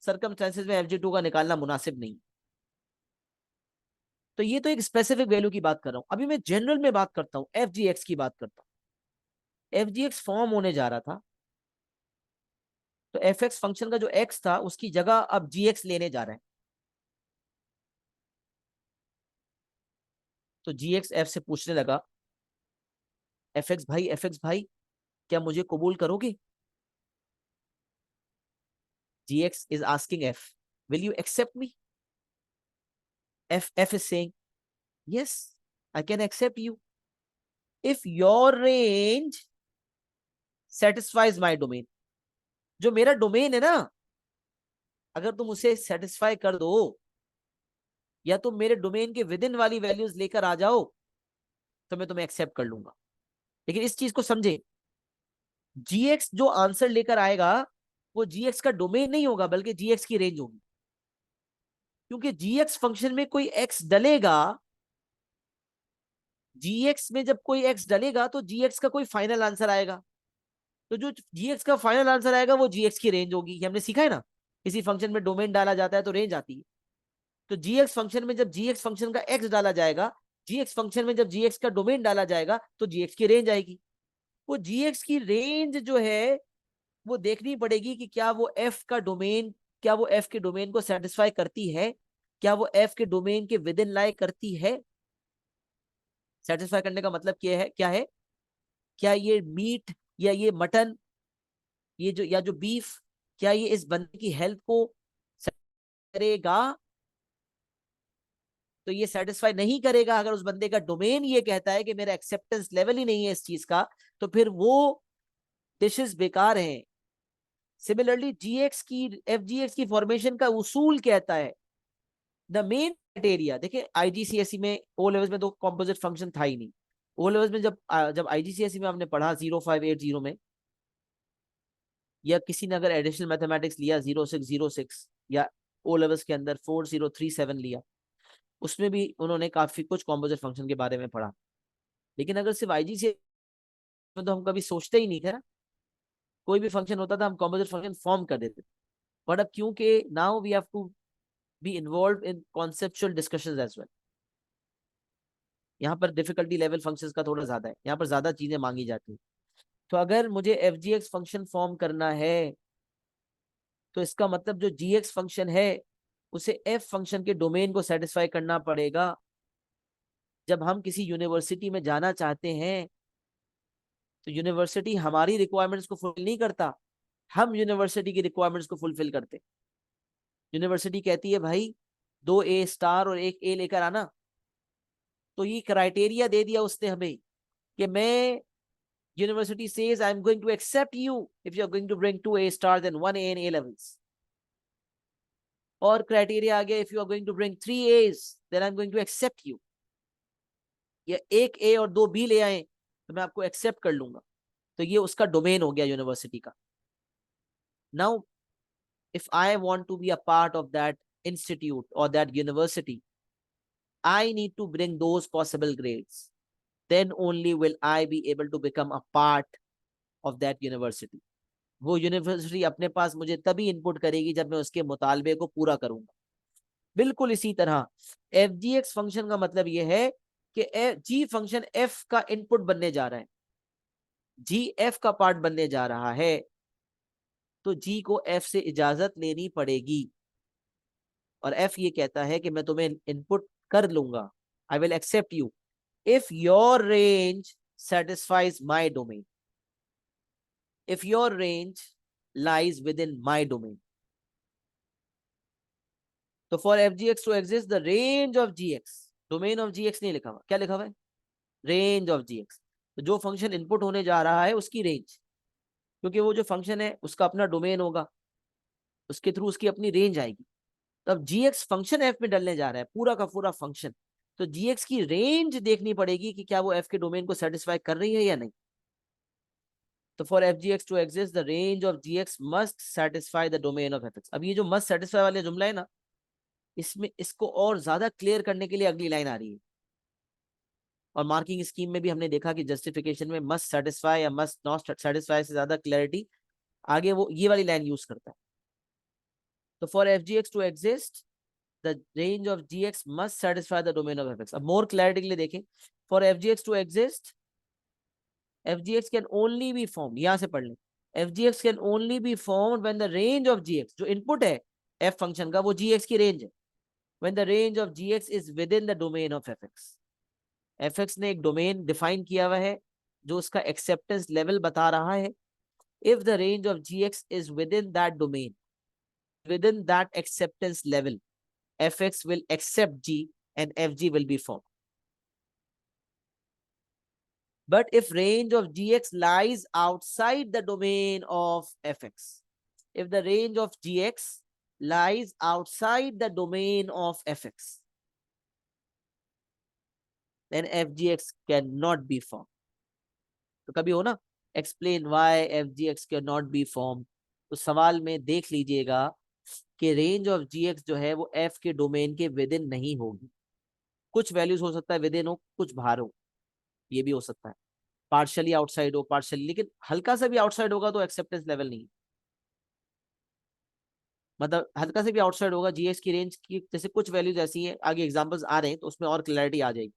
सर्कमस्टेंसेस में एफ जी टू का निकालना मुनासिब नहीं। तो ये तो एक स्पेसिफिक वैल्यू की बात कर रहा हूं, अभी मैं जनरल में बात करता हूं, एफ जी एक्स की बात करता हूं। एफ जी एक्स फॉर्म होने जा रहा था, तो एफ एक्स फंक्शन का जो एक्स था उसकी जगह अब जी एक्स लेने जा रहे हैं, तो जी एक्स एफ से पूछने लगा, एफ एक्स भाई क्या मुझे कबूल करोगे? G x is asking f, will you accept me? F is saying yes, I can accept you if your range satisfies my domain. जो मेरा डोमेन है ना, अगर तुम उसे सेटिस्फाई कर दो, या तुम मेरे डोमेन के विद इन वाली वैल्यूज लेकर आ जाओ, तो मैं तुम्हें एक्सेप्ट कर लूंगा। लेकिन इस चीज को समझे, जीएक्स जो आंसर लेकर आएगा वो जीएक्स का डोमेन नहीं होगा, बल्कि जीएक्स की रेंज होगी, क्योंकि जीएक्स फंक्शन में कोई एक्स डलेगा, जीएक्स में जब कोई एक्स डलेगा तो जीएक्स का कोई फाइनल आंसर आएगा, तो जो जीएक्स का फाइनल आंसर आएगा वो जीएक्स की रेंज होगी। ये हमने सीखा है ना, किसी फंक्शन में डोमेन डाला जाता है तो रेंज आती है। तो जीएक्स फंक्शन में जब जीएक्स फंक्शन का एक्स डाला जाएगा, जीएक्स फंक्शन में जब जीएक्स का डोमेन डाला जाएगा तो जीएक्स की रेंज आएगी। वो जीएक्स की रेंज जो है वो देखनी पड़ेगी कि क्या वो एफ का डोमेन, क्या वो एफ के डोमेन को सेटिस्फाई करती है, क्या वो एफ के डोमेन के विद इन लाई करती है। सेटिस्फाई करने का मतलब क्या है, क्या ये मीट या ये मटन, ये जो या जो बीफ, क्या ये इस बंदे की हेल्थ को करेगा? तो ये सेटिस्फाई नहीं करेगा अगर उस बंदे का डोमेन ये कहता है कि मेरा एक्सेप्टेंस लेवल ही नहीं है इस चीज का, तो फिर वो डिशेस बेकार हैं। सिमिलरली जीएक्स की, एफ जी एक्स की फॉर्मेशन का उसूल कहता है, द मेन क्राइटेरिया, देखिए आईजीसीएसई में ओ लेवल्स में तो कॉम्पोजिट फंक्शन था ही नहीं। ओ लेवल्स में जब आईजीसीएसई में हमने पढ़ा 0580 में, या किसी ने अगर एडिशनल मैथमेटिक्स लिया 0606, या ओ लेवल्स के अंदर 4037 लिया, उसमें भी उन्होंने काफी कुछ कॉम्पोजिट फंक्शन के बारे में पढ़ा। लेकिन अगर सिर्फ आईजीसीएसई में तो हम कभी सोचते ही नहीं थे ना, कोई भी फंक्शन होता था हम कॉम्पोजिट फंक्शन फॉर्म कर देते। बट अब क्योंकि now we have to be involve in conceptual discussions as well, यहाँ पर डिफिकल्टी लेवल फंक्शंस का थोड़ा ज्यादा है, यहाँ पर ज्यादा चीजें मांगी जाती है। तो अगर मुझे F G X function form करना है तो इसका मतलब जो जी एक्स फंक्शन है उसे एफ फंक्शन के डोमेन को सेटिस्फाई करना पड़ेगा। जब हम किसी यूनिवर्सिटी में जाना चाहते हैं तो यूनिवर्सिटी हमारी रिक्वायरमेंट्स को फुलफिल नहीं करता, हम यूनिवर्सिटी की रिक्वायरमेंट्स को फुलफिल करते। यूनिवर्सिटी कहती है भाई 2 A स्टार और 1 A लेकर आना, तो ये क्राइटेरिया दे दिया उसने हमें कि मैं, university says I am going to accept you if you are going to bring 2 A stars and 1 A in A levels। और क्राइटेरिया आ गया if you are going to bring 3 A's then I am going to accept you. या 1 A और 2 B ले आए तो मैं आपको एक्सेप्ट कर लूंगा। तो ये उसका डोमेन हो गया यूनिवर्सिटी का। Now if I want to be a part of that institute or that university, I need to bring those possible grades. Then only will I be able to become a part of that university. वो university अपने पास मुझे तभी input करेगी जब मैं उसके मुतालबे को पूरा करूंगा। बिल्कुल इसी तरह एफ जी एक्स फंक्शन का मतलब यह है कि जी फंक्शन एफ का इनपुट बनने जा रहा है, जी एफ का पार्ट बनने जा रहा है, तो जी को एफ से इजाजत लेनी पड़ेगी। और एफ ये कहता है कि मैं तुम्हें इनपुट कर लूंगा, I will accept you if your range satisfies my domain, if your range lies within my domain. तो for F G x to exist the range of ji x, domain of ji x नहीं लिखा हुआ, क्या लिखा हुआ है? Range of ji x. तो जो फंक्शन इनपुट होने जा रहा है उसकी रेंज, क्योंकि वो जो फंक्शन है उसका अपना डोमेन होगा, उसके थ्रू उसकी अपनी रेंज आएगी। तब जी एक्स फंक्शन एफ में डलने जा रहा है, पूरा का पूरा फंक्शन, तो जी एक्स की रेंज देखनी पड़ेगी कि क्या वो एफ के डोमेन को सेटिस्फाई कर रही है या नहीं। तो for F G x to exist the range of ji x must satisfy the domain of F X. अब ये जो मस्ट सेटिस्फाई वाले जुमला है ना, इसमें इसको और ज्यादा क्लियर करने के लिए अगली लाइन आ रही है। और मार्किंग स्कीम में भी हमने देखा कि जस्टिफिकेशन में मस्ट सेटिस्फाई या मस्ट नॉट सेटिस्फाई से ज्यादा क्लैरिटी आगे वो ये वाली लाइन यूज करता है। तो for F G x to exist the range of gx must satisfy the domain of fx। अब more clarity के लिए देखें, for fgx to exist fgx can only be formed, यहां से पढ़ लें, fgx can only be formed when the range of gx, जो input है f फंक्शन का वो gx की रेंज है, when the range of gx is within the domain of fx। fx ने एक डोमेन डिफाइन किया हुआ है जो उसका एक्सेप्टेंस लेवल बता रहा है। if the range of gx is within that domain, within that acceptance level, fx will accept g and fg will be formed. But if range of gx lies outside the domain of fx, if the range of gx lies outside the domain of fx, then fgx cannot be formed। तो कभी हो ना explain why fgx cannot be formed, तो सवाल में देख लीजिएगा कि रेंज ऑफ gx जो है वो f के डोमेन के विद इन नहीं होगी। कुछ वैल्यूज हो सकता है विद इन हो, कुछ बाहर हो, ये भी हो सकता है, पार्शियली आउटसाइड हो, पार्शियली, लेकिन हल्का सा भी आउटसाइड होगा तो एक्सेप्टेंस लेवल नहीं। मतलब हल्का से भी आउटसाइड होगा जीएक्स की रेंज की, जैसे कुछ वैल्यूज ऐसी हैं, आगे एग्जांपल्स आ रहे हैं तो उसमें और क्लैरिटी आ जाएगी।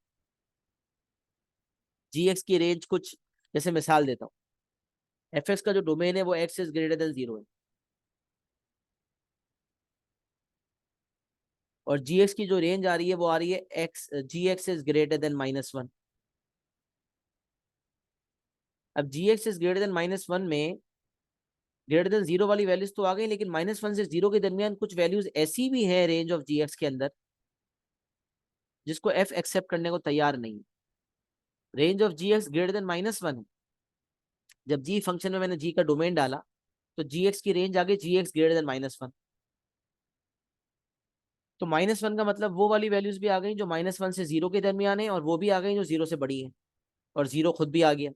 जीएक्स की रेंज कुछ, जैसे मिसाल देता हूँ, एफएक्स का जो डोमेन है वो एक्स इज ग्रेटर देन 0 है, और जीएक्स की जो रेंज आ रही है वो आ रही है x, GX is greater then -1। अब जीएक्स इज ग्रेटर देन -1 में ग्रेटर देन 0 वाली वैल्यूज तो आ गई, लेकिन -1 से 0 के दरमियान कुछ वैल्यूज ऐसी भी है रेंज ऑफ जीएक्स के अंदर जिसको एफ एक्सेप्ट करने को तैयार नहीं। Range of GX greater than -1 है, जब जी फंक्शन में मैंने जी का डोमेन डाला तो जीएक्स की रेंज आ गई जीएक्स ग्रेटर देन -1। तो -1 का मतलब वो वाली वैल्यूज भी आ गई जो -1 से 0 के दरमियान है, और वो भी आ गई जो 0 से बड़ी है, और 0 खुद भी आ गया।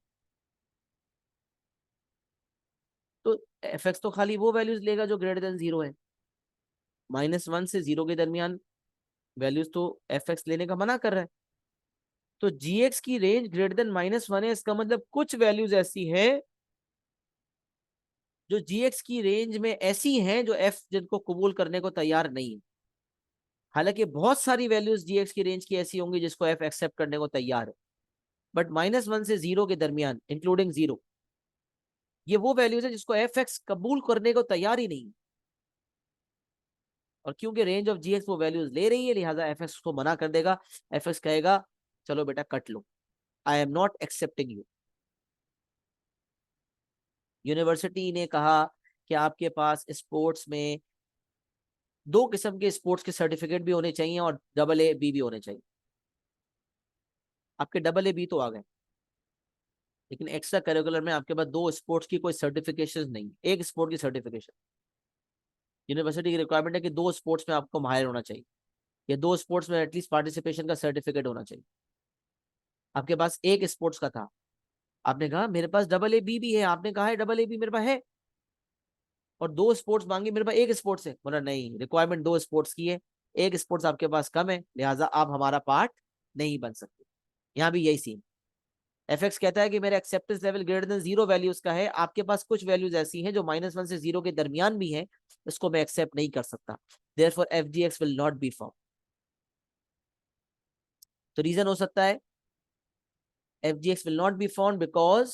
तो एफ एक्स तो खाली वो वैल्यूज लेगा जो ग्रेटर देन 0 है, -1 से 0 के दरमियान वैल्यूज तो एफ एक्स लेने का मना कर रहा है। तो जी एक्स की रेंज ग्रेटर देन -1 है, इसका मतलब कुछ वैल्यूज ऐसी है जो जी एक्स की रेंज में ऐसी हैं जो एफ जिनको कबूल करने को तैयार नहीं है। हालांकि बहुत सारी वैल्यूज जीएक्स की रेंज की ऐसी होंगी जिसको एफ एक्सेप्ट करने को तैयार है, बट -1 से 0 के दरमियान इंक्लूडिंग 0 ये वो वैल्यूज है जिसको एफ एक्स कबूल करने को तैयार ही नहीं। और क्योंकि रेंज ऑफ जीएक्स वो वैल्यूज ले रही है, लिहाजा एफ एक्स को मना कर देगा। एफ एक्स कहेगा चलो बेटा cut low, I am not accepting you. University ने कहा कि आपके पास स्पोर्ट्स में 2 किस्म के स्पोर्ट्स के सर्टिफिकेट भी होने चाहिए और AA भी होने चाहिए। आपके AA तो आ गए, लेकिन एक्स्ट्रा करिकुलर में आपके पास 2 स्पोर्ट्स की कोई सर्टिफिकेशन नहीं, एक स्पोर्ट की सर्टिफिकेशन। यूनिवर्सिटी की रिक्वायरमेंट है कि 2 स्पोर्ट्स में आपको माहिर होना चाहिए, या 2 स्पोर्ट्स में एटलीस्ट पार्टिसिपेशन का सर्टिफिकेट होना चाहिए। आपके पास एक स्पोर्ट्स का था, आपने कहा मेरे पास AA भी है, आपने कहा है AA मेरे पास है, और 2 स्पोर्ट्स मांगी, मेरे पास एक स्पोर्ट्स है। बोला नहीं, रिक्वायरमेंट 2 स्पोर्ट्स की है, एक स्पोर्ट्स आपके पास कम है, लिहाजा आप हमारा पार्ट नहीं बन सकते। यहाँ भी यही सीन। एफएक्स कहता है कि मेरा acceptance level greater than 0 values का है, आपके पास कुछ वैल्यूज ऐसी हैं जो -1 से 0 के दरमियान भी हैं, इसको मैं एक्सेप्ट नहीं कर सकता, therefore f g x will not be form. तो रीजन हो सकता है f g x will not be form because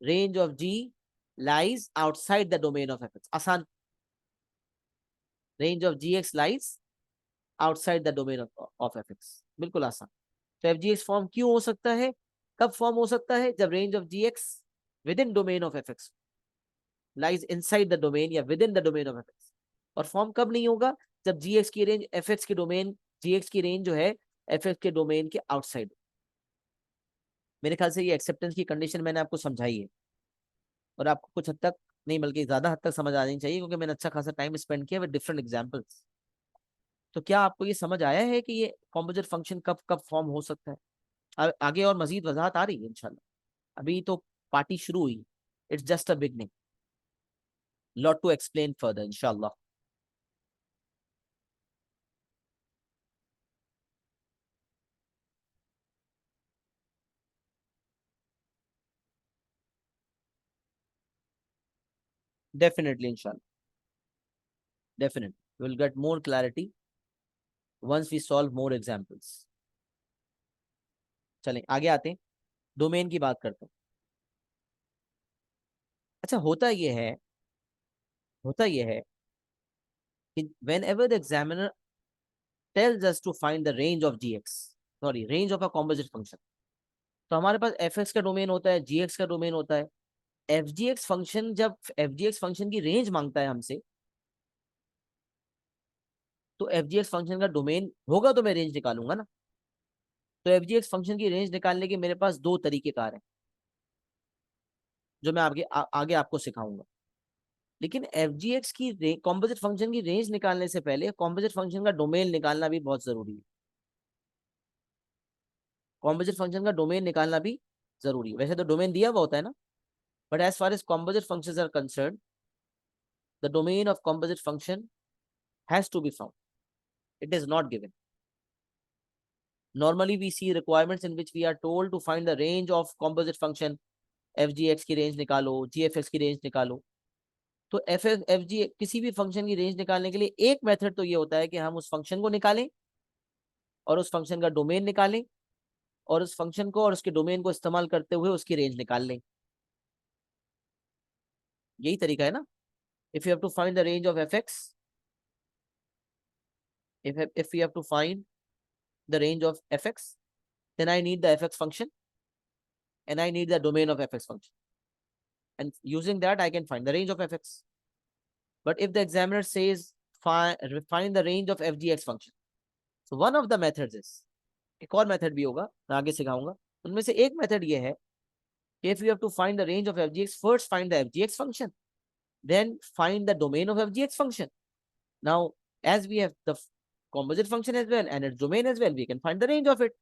range of g lies outside the domain of f x. आसान, range of g x lies outside the domain of f x, बिल्कुल आसान। तो एफजीएक्स form क्यों हो सकता है, कब फॉर्म हो सकता है, जब range of g x within domain of f x lies inside the domain या within the domain of f x. और फॉर्म कब नहीं होगा, जब जीएक्स की रेंज एफएक्स के डोमेन, जीएक्स की रेंज जो है एफएक्स के डोमेन के आउटसाइड। मेरे ख्याल से ये एक्सेप्टेंस की कंडीशन मैंने आपको समझाई है, और आपको कुछ हद तक नहीं बल्कि ज्यादा हद तक समझ आ जानी चाहिए, क्योंकि मैंने अच्छा खासा टाइम स्पेंड किया विद डिफरेंट एग्जांपल्स। तो क्या आपको ये समझ आया है कि ये कॉम्पोजिट फंक्शन कब कब फॉर्म हो सकता है? आगे और मजीद वजाहत आ रही है इंशाल्लाह, अभी तो पार्टी शुरू हुई, it's just a beginning, lot to explain further इंशाल्लाह। डेफिनेटली इंशाल्लाह, definitely will get more clarity once we solve more examples। चलें आगे आते हैं, डोमेन की बात करते हैं। अच्छा, होता ये है कि whenever the examiner tells us to find the range of gx, sorry range of a composite function, तो हमारे पास fx का डोमेन होता है, gx का डोमेन होता है। fgx फंक्शन जब fgx फंक्शन की रेंज मांगता है हमसे, तो fgx फंक्शन का डोमेन होगा तो मैं रेंज निकालूंगा ना। तो fgx फंक्शन की रेंज निकालने के मेरे पास 2 तरीकेकार हैं, जो मैं आगे आपको सिखाऊंगा। लेकिन एफजीएक्स की कॉम्पोजिट फंक्शन की रेंज निकालने से पहले कॉम्पोजिट फंक्शन का डोमेन निकालना भी बहुत जरूरी है। कॉम्पोजिट फंक्शन का डोमेन निकालना भी जरूरी है। वैसे तो डोमेन दिया हुआ होता है ना, but as far as composite functions are concern, the domain of composite function has to be found, it is not given. Normally we see requirements in which we are told to find the range of composite function, fgx की range निकालो, gfx की range निकालो। तो F G किसी भी function की range निकालने के लिए एक मेथड तो ये होता है कि हम उस फंक्शन को निकालें और उस फंक्शन का डोमेन निकालें, और उस फंक्शन को और उसके डोमेन को इस्तेमाल करते हुए उसकी रेंज निकाल लें। यही तरीका है ना। If you have to find the range of F X, if we have to find the range of fx, then I need the fx function and I need the domain of fx function, and using that I can find the range of fx. But if the examiner says find the range of fgx function, so one of the methods is, एक और method भी होगा मैं आगे सिखाऊंगा, उनमें से एक मेथड ये है कि if you have to find the range of fgx, first find the fgx function, then find the domain of fgx function. Now as we have the composite function as well and its domain as well, we can find the range of it.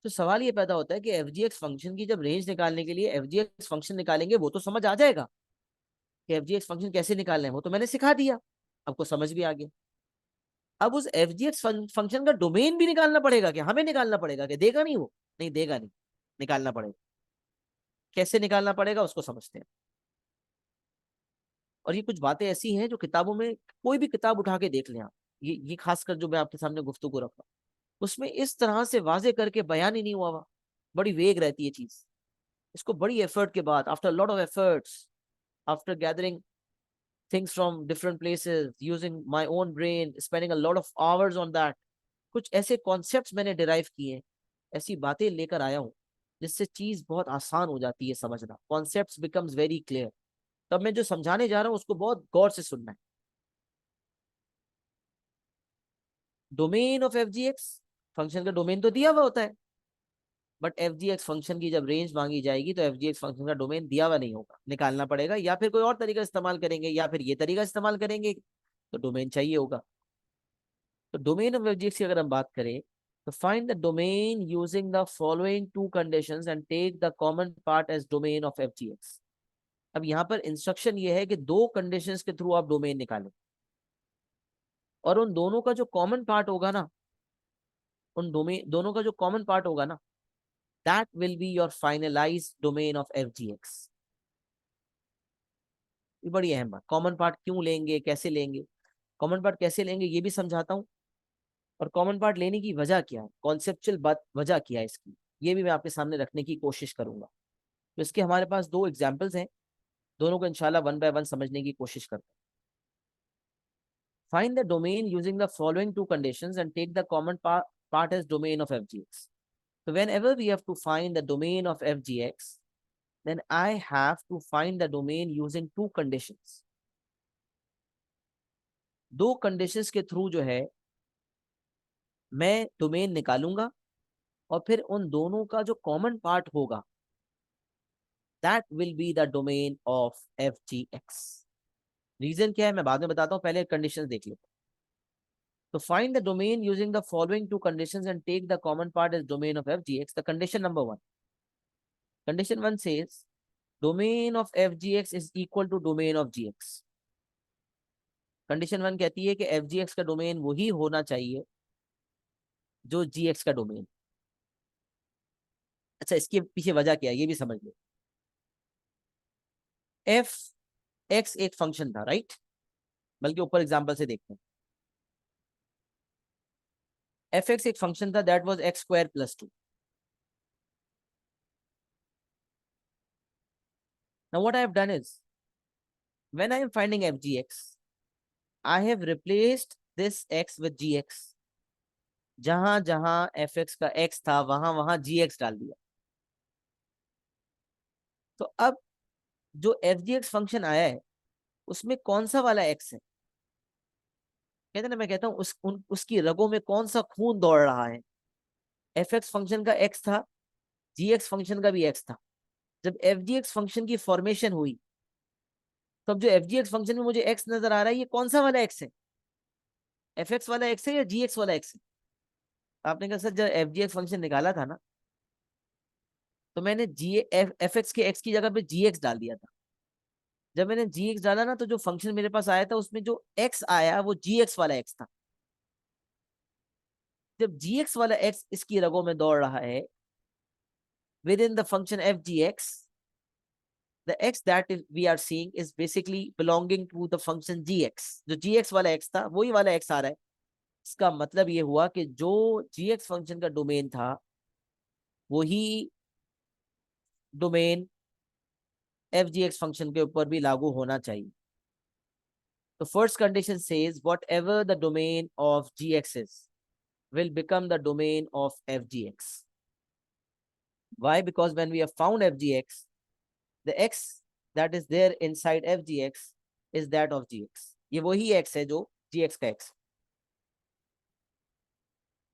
तो सवाल ये पैदा होता है कि fgx function की जब range निकालने के लिए fgx फंक्शन निकालेंगे, वो तो समझ आ जाएगा कि fgx फंक्शन कैसे निकालना है, वो तो मैंने सिखा दिया, आपको समझ भी आ गया। अब उस fgx फंक्शन का डोमेन भी निकालना पड़ेगा, कि हमें निकालना पड़ेगा, कि देगा नहीं वो, नहीं देगा नहीं, निकालना पड़ेगा। कैसे निकालना पड़ेगा उसको समझते हैं। और ये कुछ बातें ऐसी हैं जो किताबों में, कोई भी किताब उठा के देख लें आप, ये खासकर जो मैं आपके सामने गुफ्तगू रखा, उसमें इस तरह से वाजे करके बयान ही नहीं हुआ। बड़ी वेग रहती है चीज। इसको बड़ी एफर्ट के बाद, after lot of efforts, after gathering things from different places, using my own brain, spending a lot of hours on that, कुछ ऐसे कॉन्सेप्ट्स मैंने डिराइव किए, ऐसी बातें लेकर आया हूँ जिससे चीज बहुत आसान हो जाती है समझना, कॉन्सेप्ट्स बिकम्स वेरी क्लियर। तब मैं जो समझाने जा रहा हूँ उसको बहुत गौर से सुनना है। Domain of F G X, function का डोमेन तो दिया हुआ होता है, but F G X function की जब रेंज मांगी जाएगी तो एफ जी एक्स फंक्शन का डोमेन दिया हुआ नहीं होगा, निकालना पड़ेगा, या फिर कोई और तरीका इस्तेमाल करेंगे, या फिर ये तरीका इस्तेमाल करेंगे, तो डोमेन चाहिए होगा। तो domain of F G X की अगर हम बात करें, तो find the domain using the following two conditions and take the common part as domain of F G X. अब यहाँ पर इंस्ट्रक्शन ये है कि दो कंडीशंस के थ्रू आप डोमेन निकालें, और उन दोनों का जो कॉमन पार्ट होगा ना, उन डोमेन दोनों का जो कॉमन पार्ट होगा ना, that will be your finalised domain of F G x. ये बड़ी अहम बात, कॉमन पार्ट क्यों लेंगे, कैसे लेंगे, कॉमन पार्ट कैसे लेंगे ये भी समझाता हूँ, और कॉमन पार्ट लेने की वजह क्या है, कॉन्सेप्चुअल बात वजह क्या है इसकी, ये भी मैं आपके सामने रखने की कोशिश करूंगा। तो इसके हमारे पास दो एग्जाम्पल्स हैं, दोनों को इंशाल्लाह वन बाय वन समझने की कोशिश करते हैं। Find the domain using the following two conditions and take the common part as domain of f g x. So whenever we have to find the domain of FGX, then I have to find the domain using two conditions. दो conditions के through जो है मैं domain निकालूंगा, और फिर उन दोनों का जो कॉमन पार्ट होगा, that will be the domain of FGX। Reason क्या है मैं बाद में बताता हूं, पहले कंडीशंस देख लेते हैं। तो find the domain using the following two conditions and take the common part as domain of FGX। The condition number one, condition one says domain of FGX is equal to domain of GX। Condition one कहती है कि FGX का domain वही होना चाहिए जो GX का domain. अच्छा, इसके पीछे वजह क्या है ये भी समझ लो। एफ एक्स एक फंक्शन था, राइट, बल्कि ऊपर एग्जांपल से देखते हैं। एफ एक्स एक फंक्शन था, that was x square plus 2। Now what I have done is, when I am finding FGX, I have replaced this x with GX। जहां जहां fx का x था वहां वहां GX डाल दिया। तो अब जो FGX फंक्शन आया है उसमें कौन सा वाला x है, कहते ना, मैं कहता हूं उसकी रगों में कौन सा खून दौड़ रहा है। fx फंक्शन का x था, GX फंक्शन का भी x था। जब FGX फंक्शन की फॉर्मेशन हुई, तब जो FGX फंक्शन में मुझे x नजर आ रहा है, ये कौन सा वाला x है, fx वाला x है या GX वाला x है। आपने कहा सर जब FGX फंक्शन निकाला था ना, तो मैंने fx के x की जगह पे GX डाल दिया था। जब मैंने GX डाला ना, तो जो फंक्शन मेरे पास आया था उसमें जो x आया वो GX वाला x था। जब GX वाला x इसकी रगों में दौड़ रहा है within the function FGX, the x that we are seeing is basically belonging to the function GX। जो GX वाला x था वही वाला x आ रहा है। इसका मतलब ये हुआ कि जो GX फंक्शन का डोमेन था वही डोमेन FGX फंक्शन के ऊपर भी लागू होना चाहिए। तो first condition says whatever the domain of GX is will become the domain of FGX। Why? Because when we have found FGX, the x that is there inside FGX is that of GX। ये वही x है जो GX का x।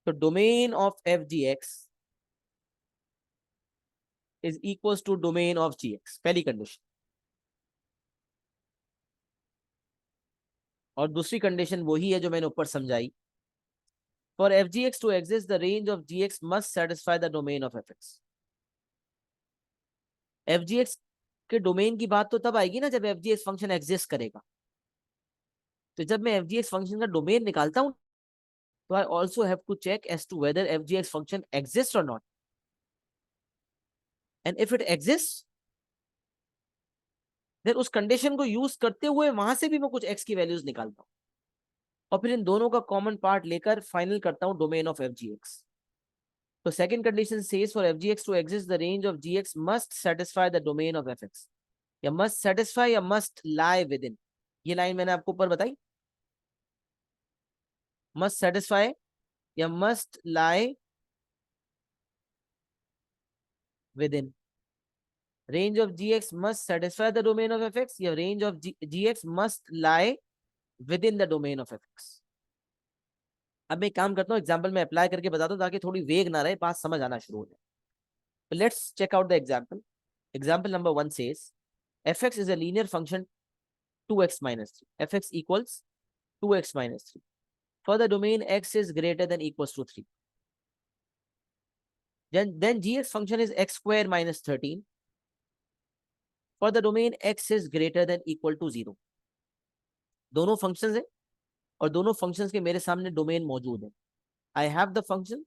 तो domain of FGX is equals to domain of GX, पहली condition. और दूसरी condition वही है जो मैंने ऊपर समझाई। For FGX to exist, the range of GX must satisfy the domain of FX। FGX के डोमेन की बात तो तब आएगी ना जब FGX फंक्शन एग्जिस्ट करेगा। तो जब मैं FGX फंक्शन का डोमेन निकालता हूं, तो I also have to check as to whether FGX function exists or not। And if it exists, then उस कंडीशन को यूज करते हुए वहां से भी मैं कुछ x की वैल्यूज निकालता हूँ और फिर इन दोनों का कॉमन पार्ट लेकर फाइनल करता हूँ domain of F G x. तो second condition says for F G x to exist the range of ji x must satisfy the domain of F x. या मस्ट सेटिस्फाई या must lie within, ये line मैंने आपको ऊपर बताई, must satisfy या must lie within. Range of ji x must satisfy the domain of F x या range of ji x must lie within the domain of F X. अब मैं एक काम करता हूँ, एग्जाम्पल में apply करके बताता हूँ ताकि थोड़ी वेग ना रहे, बात समझ आना शुरू हो जाए। तो let's check out the example. Example number 1 says fx is a linear function 2x minus 3. fx equals 2x minus 3 for the domain x is greater than equals to 3. Then gx function is x square minus 13 for the domain x is greater than equal to 0. दोनों functions है और दोनों functions के मेरे सामने domain मौजूद है। I have the function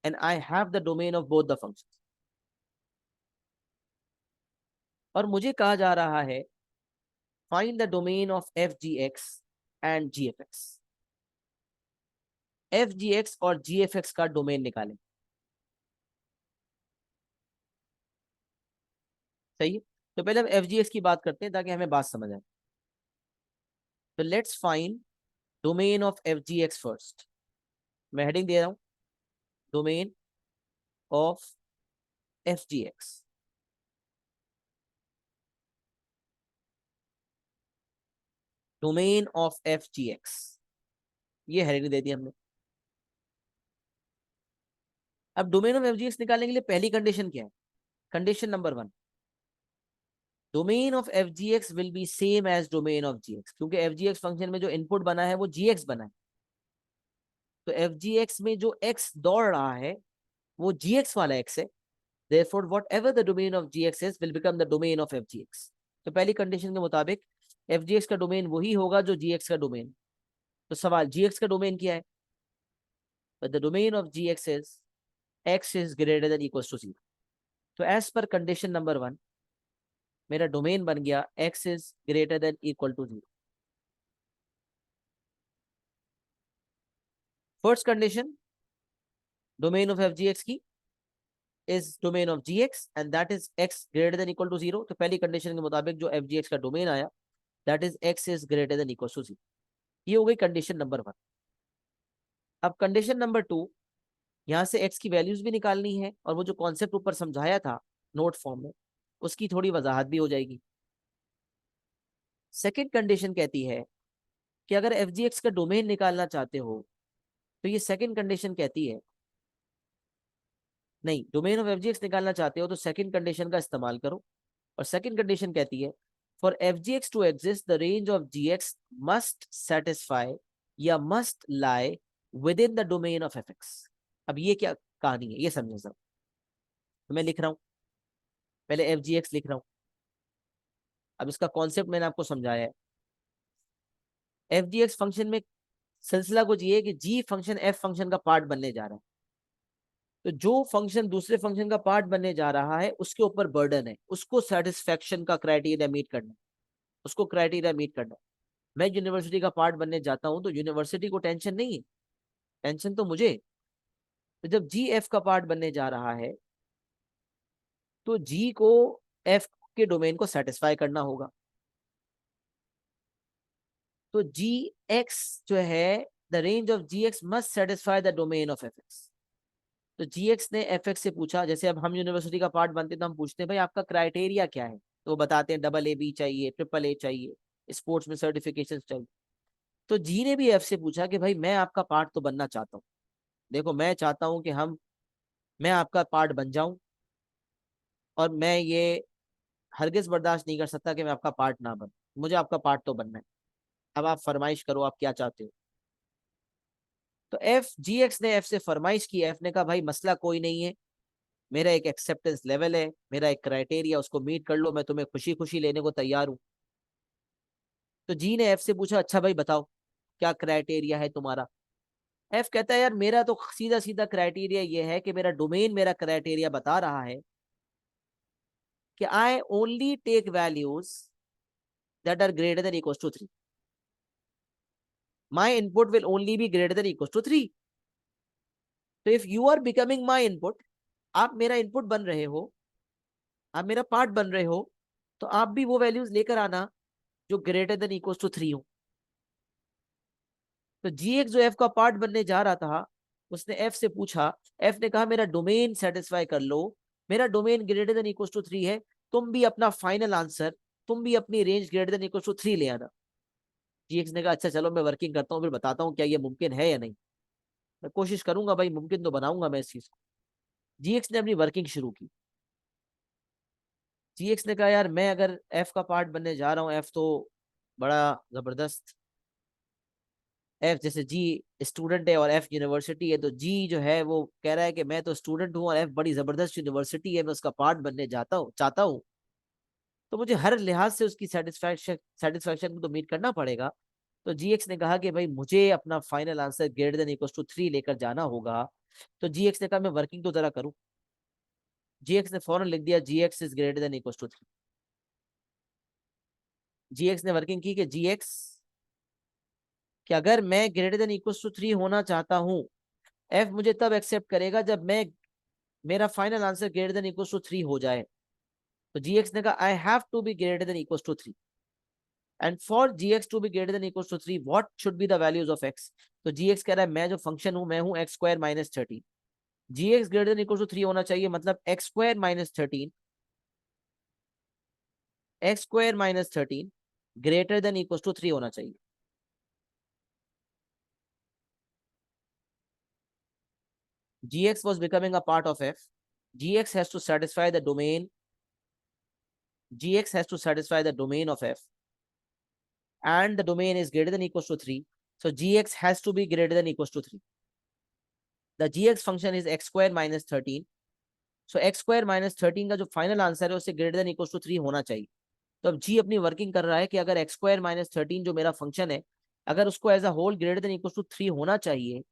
and I have the domain of both the functions. और मुझे कहा जा रहा है find the domain of fgx and gfx. fgx और gfx का डोमेन निकालें। सही है, तो पहले हम fgx की बात करते हैं ताकि हमें बात समझ आए। तो let's find domain of fgx first. मैं हेडिंग दे रहा हूं, domain of fgx। Domain of fgx, ये हेडिंग दे दी हमने। अब डोमेन ऑफ fgx निकालने के लिए पहली कंडीशन क्या है? Condition number 1, domain of fgx will be same as domain of gx, क्योंकि fgx फंक्शन में जो इनपुट बना है वो gx बना है। तो fgx में जो x दौड़ रहा है वो gx वाला x है। Therefore, whatever the domain of gx is will become the domain of fgx. तो पहली कंडीशन के मुताबिक fgx का डोमेन वही होगा जो gx का डोमेन। तो सवाल gx का डोमेन क्या है? But the domain of gx is x is greater than equals to 0. तो as per condition number 1 मेरा डोमेन बन गया x is greater than equal to 0. First condition domain of fgx की is domain of gx and that is x greater than equal to 0. तो पहली condition के मुताबिक जो fgx का डोमेन आया that is x is greater than equals to 0. ये हो गई कंडीशन नंबर 1। अब कंडीशन नंबर 2, यहाँ से x की वैल्यूज भी निकालनी है और वो जो कॉन्सेप्ट ऊपर समझाया था नोट फॉर्म में उसकी थोड़ी वजाहत भी हो जाएगी। सेकेंड कंडीशन कहती है कि अगर fgx का डोमेन निकालना चाहते हो तो ये सेकेंड कंडीशन कहती है, नहीं, डोमेन ऑफ fgx निकालना चाहते हो तो सेकेंड कंडीशन का इस्तेमाल करो। और सेकेंड कंडीशन कहती है for fgx to exist the range of gx must satisfy या must lie within the domain of fx। अब ये क्या कहानी है ये समझे सब। तो मैं लिख रहा हूं, पहले fgx लिख रहा हूं। अब इसका कॉन्सेप्ट मैंने आपको समझाया है। fgx फंक्शन में सिलसिला कुछ ये है कि g फंक्शन f फंक्शन का पार्ट बनने जा रहा है। तो जो फंक्शन दूसरे फंक्शन का पार्ट बनने जा रहा है उसके ऊपर बर्डन है, उसको सेटिस्फेक्शन का क्राइटेरिया मीट करना, उसको क्राइटेरिया मीट करना। मैं यूनिवर्सिटी का पार्ट बनने जाता हूं तो यूनिवर्सिटी को टेंशन नहीं है, टेंशन तो मुझे। तो जब जी एफ का पार्ट बनने जा रहा है तो जी को एफ के डोमेन को सेटिस्फाई करना होगा। तो जी एक्स जो है the range of ji x must satisfy the domain of F X. तो जी एक्स ने एफ एक्स से पूछा, जैसे अब हम यूनिवर्सिटी का पार्ट बनते तो हम पूछते हैं भाई आपका क्राइटेरिया क्या है, तो वो बताते हैं डबल ए बी चाहिए, ट्रिपल ए चाहिए, स्पोर्ट्स में सर्टिफिकेशन चाहिए। तो जी ने भी एफ से पूछा कि भाई मैं आपका पार्ट तो बनना चाहता हूँ, देखो मैं चाहता हूँ कि मैं आपका पार्ट बन जाऊं और मैं ये हरगिज बर्दाश्त नहीं कर सकता कि मैं आपका पार्ट ना बन, मुझे आपका पार्ट तो बनना है। अब आप फरमाइश करो आप क्या चाहते हो। तो एफ जी एक्स ने एफ से फरमाइश की, एफ ने कहा भाई मसला कोई नहीं है, मेरा एक एक्सेप्टेंस लेवल है, मेरा एक क्राइटेरिया, उसको मीट कर लो, मैं तुम्हें खुशी खुशी लेने को तैयार हूं। तो जी ने एफ से पूछा अच्छा भाई बताओ क्या क्राइटेरिया है तुम्हारा। एफ कहता है यार मेरा तो सीधा सीधा क्राइटेरिया ये है कि मेरा डोमेन मेरा क्राइटेरिया बता रहा है कि I only take values that are greater than equals to 3. My input will only be greater than equals to 3. So if you are becoming my input, आप मेरा input बन रहे हो, आप मेरा पार्ट बन रहे हो, तो आप भी वो वैल्यूज लेकर आना जो ग्रेटर देन इक्वल्स टू 3 हो. तो जी जो एफ का पार्ट बनने जा रहा था, उसने एफ से पूछा, एफ ने कहा मेरा डोमेन सेटिस्फाई कर लो, मेरा domain greater than equals to 3 है, तुम भी अपना फाइनल आंसर, तुम भी अपनी range greater than equals to 3 ले आना. जीएक्स ने कहा अच्छा चलो मैं वर्किंग करता हूँ, फिर बताता हूँ क्या ये मुमकिन है या नहीं. मैं कोशिश करूंगा भाई, मुमकिन तो बनाऊंगा मैं इस चीज को. जीएक्स ने अपनी वर्किंग शुरू की. जीएक्स ने कहा यार मैं अगर एफ का पार्ट बनने जा रहा हूँ, एफ तो बड़ा जबरदस्त, एफ जैसे जी स्टूडेंट है और एफ यूनिवर्सिटी है, तो जी जो है वो कह रहा है कि मैं तो स्टूडेंट हूँ और एफ बड़ी जबरदस्त यूनिवर्सिटी है, मैं उसका पार्ट बनने जाता हूँ चाहता हूँ, तो मुझे हर लिहाज से उसकी सेटिस्फैक्शन को तो मीट करना पड़ेगा. तो जीएक्स ने कहा कि भाई मुझे अपना final answer greater than equals to 3 लेकर जाना होगा. तो जीएक्स ने कहा मैं वर्किंग तो जरा करूं. जीएक्स ने फौरन लिख दिया G X is greater than equals to 3. G X ने वर्किंग की कि जीएक्स कि अगर मैं ग्रेटर देन इक्वल्स टू 3 होना चाहता हूं, एफ मुझे तब एक्सेप्ट करेगा जब मैं मेरा final answer greater than equals to 3 हो जाए. तो जीएक्स ने कहा I have to be greater than equals to 3. And for gx to be greater than equals to 3 what should be the values of x. तो gx कह रहा है मैं जो फंक्शन हूं मैं हूं x square minus 13. gx greater than equals to 3 होना चाहिए, मतलब x square minus 13, x square minus 13 greater than equals to 3 होना चाहिए. gx was becoming a part of f. gx has to satisfy the domain. gx has to satisfy the domain of f, and the domain is greater than equals to 3. So gx has to be greater than equals to 3. The gx function is x square minus 13. So x square minus 13 का जो final answer है उससे greater than equals to 3 होना चाहिए. तो अब जी अपनी working कर रहा है कि अगर x स्क्वायर माइनस 13 जो मेरा फंक्शन है, अगर उसको as a whole greater than equals to 3 होना चाहिए,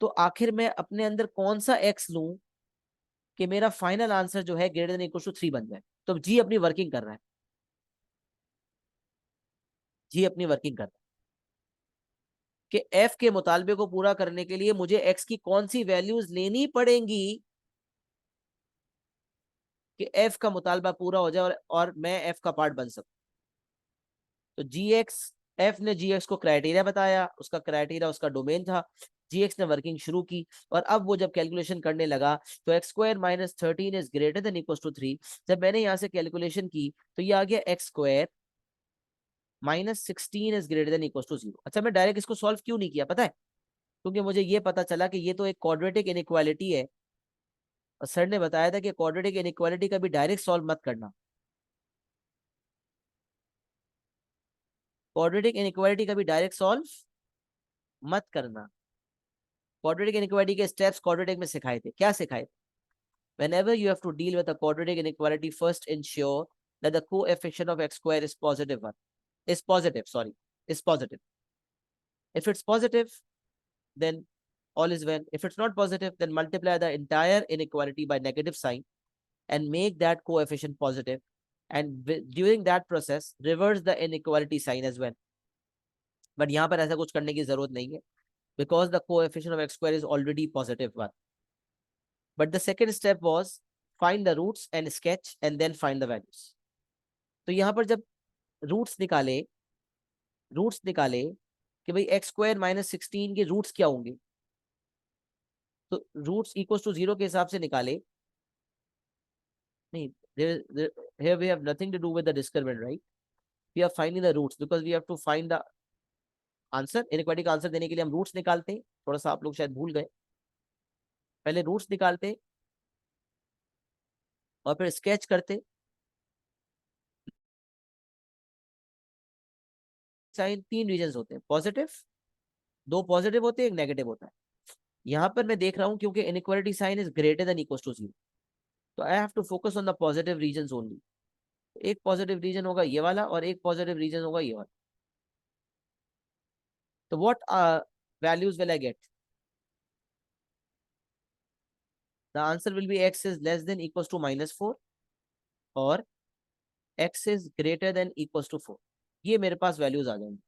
तो आखिर मैं अपने अंदर कौन सा x लूं कि मेरा फाइनल आंसर जो है ग्रेटर देन इक्वल्स टू 3 बन जाए. तो जी अपनी वर्किंग कर रहा है. जी अपनी वर्किंग कर रहा है कि f के मुतालबे को पूरा करने के लिए मुझे x की कौन सी वैल्यूज लेनी पड़ेंगी कि f का मुतालबा पूरा हो जाए और मैं f का पार्ट बन सकूं. तो gx, f ने gx को क्राइटेरिया बताया, उसका क्राइटेरिया उसका डोमेन था. gx ने वर्किंग शुरू की और अब वो जब कैलकुलेशन करने लगा तो X square minus 13 is greater than equal to 3. जब मैंने यहाँ से कैलकुलेशन की तो ये आ गया X square minus 16 is greater than equal to 0. अच्छा मैं डायरेक्ट इसको सॉल्व क्यों नहीं किया पता है? क्योंकि मुझे ये पता चला कि ये तो एक क्वाड्रेटिक इनइक्वालिटी है और सर ने बताया था कि क्वाड्रेटिक इनइक्वालिटी का भी डायरेक्ट सॉल्व मत करना. क्वाड्रेटिक इनइक्वालिटी का भी डायरेक्ट सॉल्व मत करना. क्वाड्रेटिक इनइक्वालिटी के स्टेप्स क्वाड्रेटिक में सिखाए थे. क्या सिखाए? whenever you have to deal with a quadratic inequality, first ensure that the coefficient of x square is positive one is positive sorry is positive. If it's positive, then all is well. If it's not positive, then multiply the entire inequality by negative sign and make that coefficient positive, and during that process reverse the inequality sign as well. But यहाँ पर ऐसा कुछ करने की जरूरत नहीं है because the coefficient of x square is already positive one. But the second step was find the roots and sketch and then find the values. तो यहाँ पर जब रूट्स निकाले कि भाई एक्स स्क्वायर माइनस 16 के रूट्स क्या होंगे, तो रूट्स इक्वल्स टू 0 के हिसाब से निकाले. नहीं, here we have nothing to do with the discriminant, right? We are finding the roots because we have to find the answer. Inequality का आंसर देने के लिए हम रूट्स निकालते हैं. थोड़ा सा आप लोग शायद भूल गए, पहले रूट्स निकालते और फिर स्केच करते. साइन 3 रीजन होते हैं, पॉजिटिव, 2 पॉजिटिव होते हैं, एक नेगेटिव होता है. यहाँ पर मैं देख रहा हूँ क्योंकि inequality sign is greater than equal to 0, तो I have to focus on the positive region only. एक पॉजिटिव रीजन होगा ये वाला और एक पॉजिटिव रीजन होगा ये वाला. तो what values will I get? The answer will be x is less than equal to -4 और x is greater than equal to 4, ये मेरे पास वैल्यूज आ जाएंगी।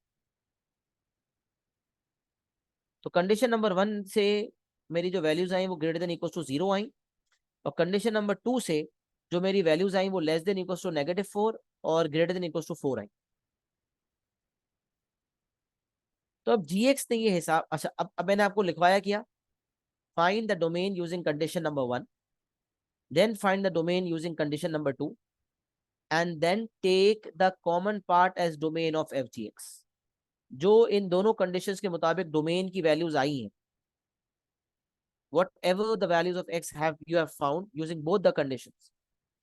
तो कंडीशन नंबर 1 से मेरी जो वैल्यूज आई वो ग्रेटर देन इक्वल टू 0 आई, और कंडीशन नंबर 2 से जो मेरी वैल्यूज आई वो लेस देन इक्वल टू -4 और ग्रेटर देन इक्वल टू 4 आई। तो अब gx ने ये हिसाब, अच्छा अब मैंने आपको लिखवाया क्या, find the domain using condition number 1, then find the domain using condition number 2, and then take the common part as domain of F G X. जो इन दोनों कंडीशंस के मुताबिक डोमेन की वैल्यूज आई हैं, whatever the values of x have you have found using both the conditions,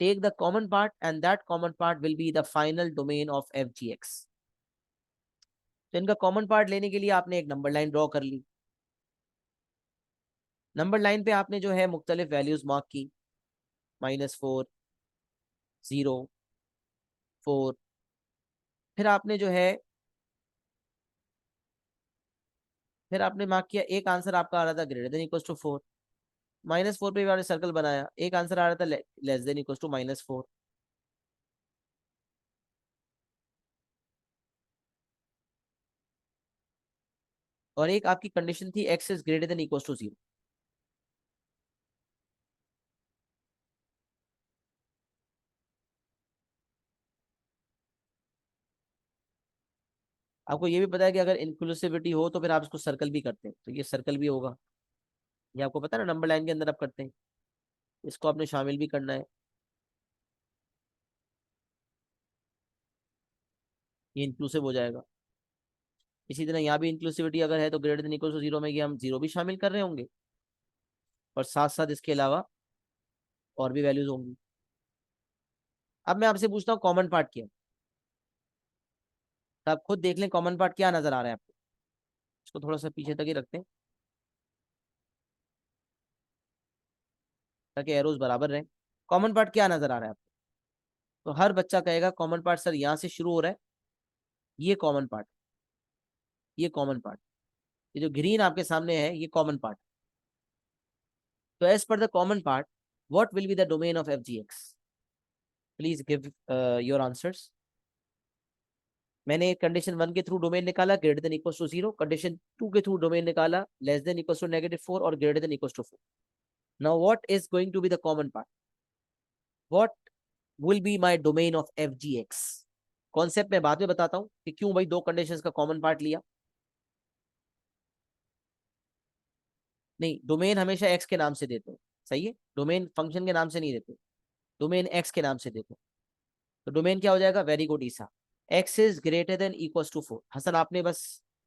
take the common part and that common part will be the final domain of fgx। तो इनका common part लेने के लिए आपने एक number line draw कर ली। Number line पे आपने जो है मुख्तलिफ वैल्यूज मार्क की, -4, 0, 4। फिर आपने जो है फिर आपने मार्क किया, एक आंसर आपका आ रहा था ग्रेटर देन इक्वल टू 4, -4 पे भी आपने सर्कल बनाया, एक आंसर आ रहा था लेस देन इक्वल टू -4। और एक आपकी कंडीशन थी X is greater than equal to 0। आपको ये भी पता है कि अगर इंक्लूसिविटी हो तो फिर आप इसको सर्कल भी करते हैं, तो ये सर्कल भी होगा। ये आपको पता है ना, नंबर लाइन के अंदर आप करते हैं, इसको आपने शामिल भी करना है, ये इंक्लूसिव हो जाएगा। इसी तरह यहाँ भी इंक्लूसिविटी अगर है तो ग्रेटर देन इक्वल टू 0 में ये हम 0 भी शामिल कर रहे होंगे, और साथ साथ इसके अलावा और भी वैल्यूज होंगी। अब मैं आपसे पूछता हूँ कॉमन पार्ट क्या है, तो आप खुद देख लें कॉमन पार्ट क्या नजर आ रहा है आपको। इसको थोड़ा सा पीछे तक ही रखते हैं ताकि एरोज बराबर रहें। कॉमन पार्ट क्या नजर आ रहा है आपको, तो हर बच्चा कहेगा कॉमन पार्ट सर यहाँ से शुरू हो रहा है, ये कॉमन पार्ट, ये कॉमन पार्ट, ये जो ग्रीन आपके सामने है ये कॉमन पार्ट। तो एज पर the common part what will be the domain of F G X, please give your answers. मैंने कंडीशन 1 के थ्रू डोमेन निकाला greater than equal to 0, condition 2 के थ्रू डोमेन निकाला लेस देन इक्वल टू -4 और greater than equal to 4। Now what is going to be the common part, what will be my domain of F G X. Concept में बाद में बताता हूँ कि क्यों भाई दो कंडीशंस का कॉमन पार्ट लिया। नहीं, डोमेन हमेशा एक्स के नाम से देते हो, सही है, डोमेन फंक्शन के नाम से नहीं देते, डोमेन एक्स के नाम से देते। तो डोमेन क्या हो जाएगा, very good Isa, X is greater than equal to 4। Hasan आपने बस